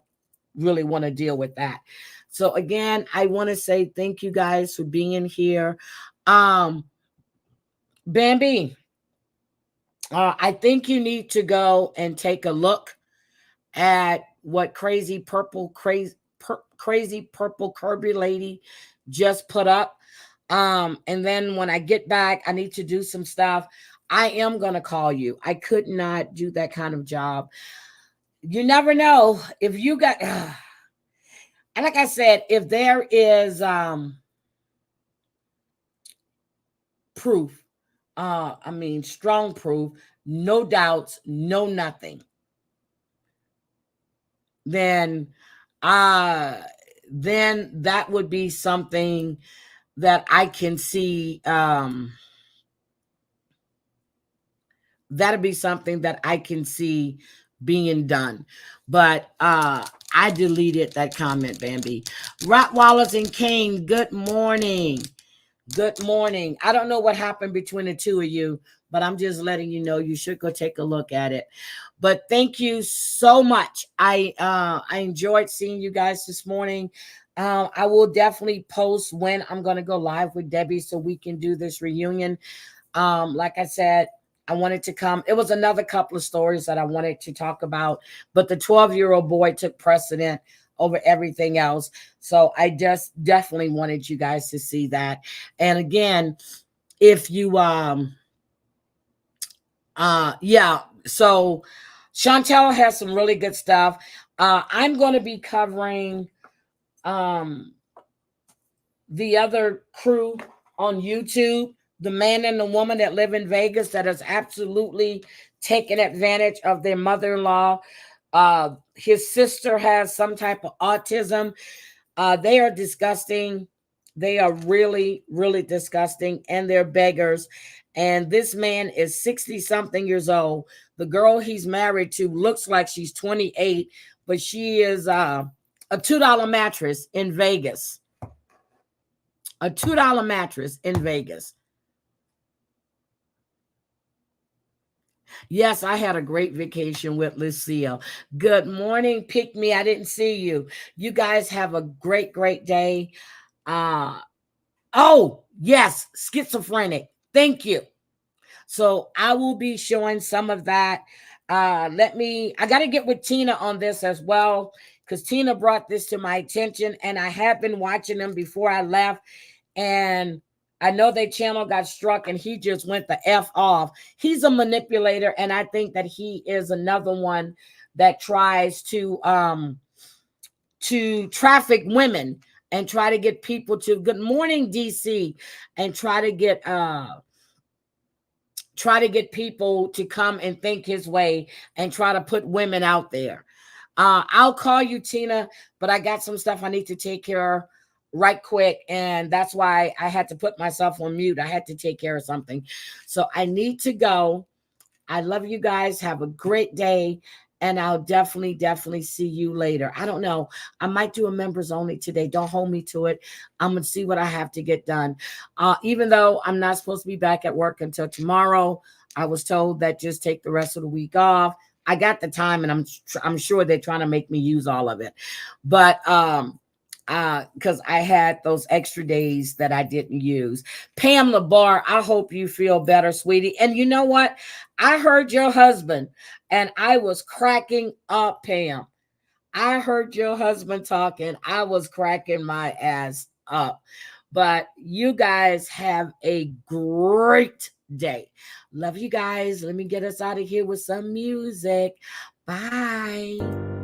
really want to deal with that. So again, I want to say thank you guys for being here. Bambi, I think you need to go and take a look at what crazy purple Kirby lady just put up. And then when I get back, I need to do some stuff. I am going to call you. I could not do that kind of job. You never know if you got, and like I said, if there is proof, I mean, strong proof, no doubts, no nothing, then that would be something that I can see. That'd be something that I can see being done. But I deleted that comment, Bambi. Rottweilers and Kane, good morning. Good morning. I don't know what happened between the two of you, but I'm just letting you know you should go take a look at it. But thank you so much. I enjoyed seeing you guys this morning. I will definitely post when I'm going to go live with Debbie so we can do this reunion. Like I said, I wanted to come. It was another couple of stories that I wanted to talk about, but the 12-year-old boy took precedent over everything else. So I just definitely wanted you guys to see that. And again, if you, yeah, so Chantel has some really good stuff. I'm going to be covering the other crew on YouTube, the man and the woman that live in Vegas that has absolutely taken advantage of their mother-in-law. His sister has some type of autism. They are disgusting. They are really, really disgusting, and they're beggars. And this man is 60-something years old. The girl he's married to looks like she's 28, but she is a $2 mattress in Vegas. A $2 mattress in Vegas. Yes, I had a great vacation with Lucille. Good morning, Pick Me. I didn't see you. You guys have a great, great day. Oh, yes, schizophrenic. Thank you. So I will be showing some of that. I got to get with Tina on this as well, because Tina brought this to my attention, and I have been watching them before I left. And I know their channel got struck and he just went the F off. He's a manipulator, and I think that he is another one that tries to traffic women and try to get people to, good morning, DC, and try to get people to come and think his way and try to put women out there. I'll call you, Tina, but I got some stuff I need to take care of right quick, and that's why I had to put myself on mute. I had to take care of something, so I need to go. I love you guys. Have a great day, and I'll definitely see you later. I don't know, I might do a members only today. Don't hold me to it. I'm gonna see what I have to get done. Even though I'm not supposed to be back at work until tomorrow, I was told that just take the rest of the week off. I got the time, and I'm sure they're trying to make me use all of it, but because I had those extra days that I didn't use. Pam LaBar, I hope you feel better, sweetie. And you know what? I heard your husband, and I was cracking up, Pam. I heard your husband talking. I was cracking my ass up. But you guys have a great day. Love you guys. Let me get us out of here with some music. Bye.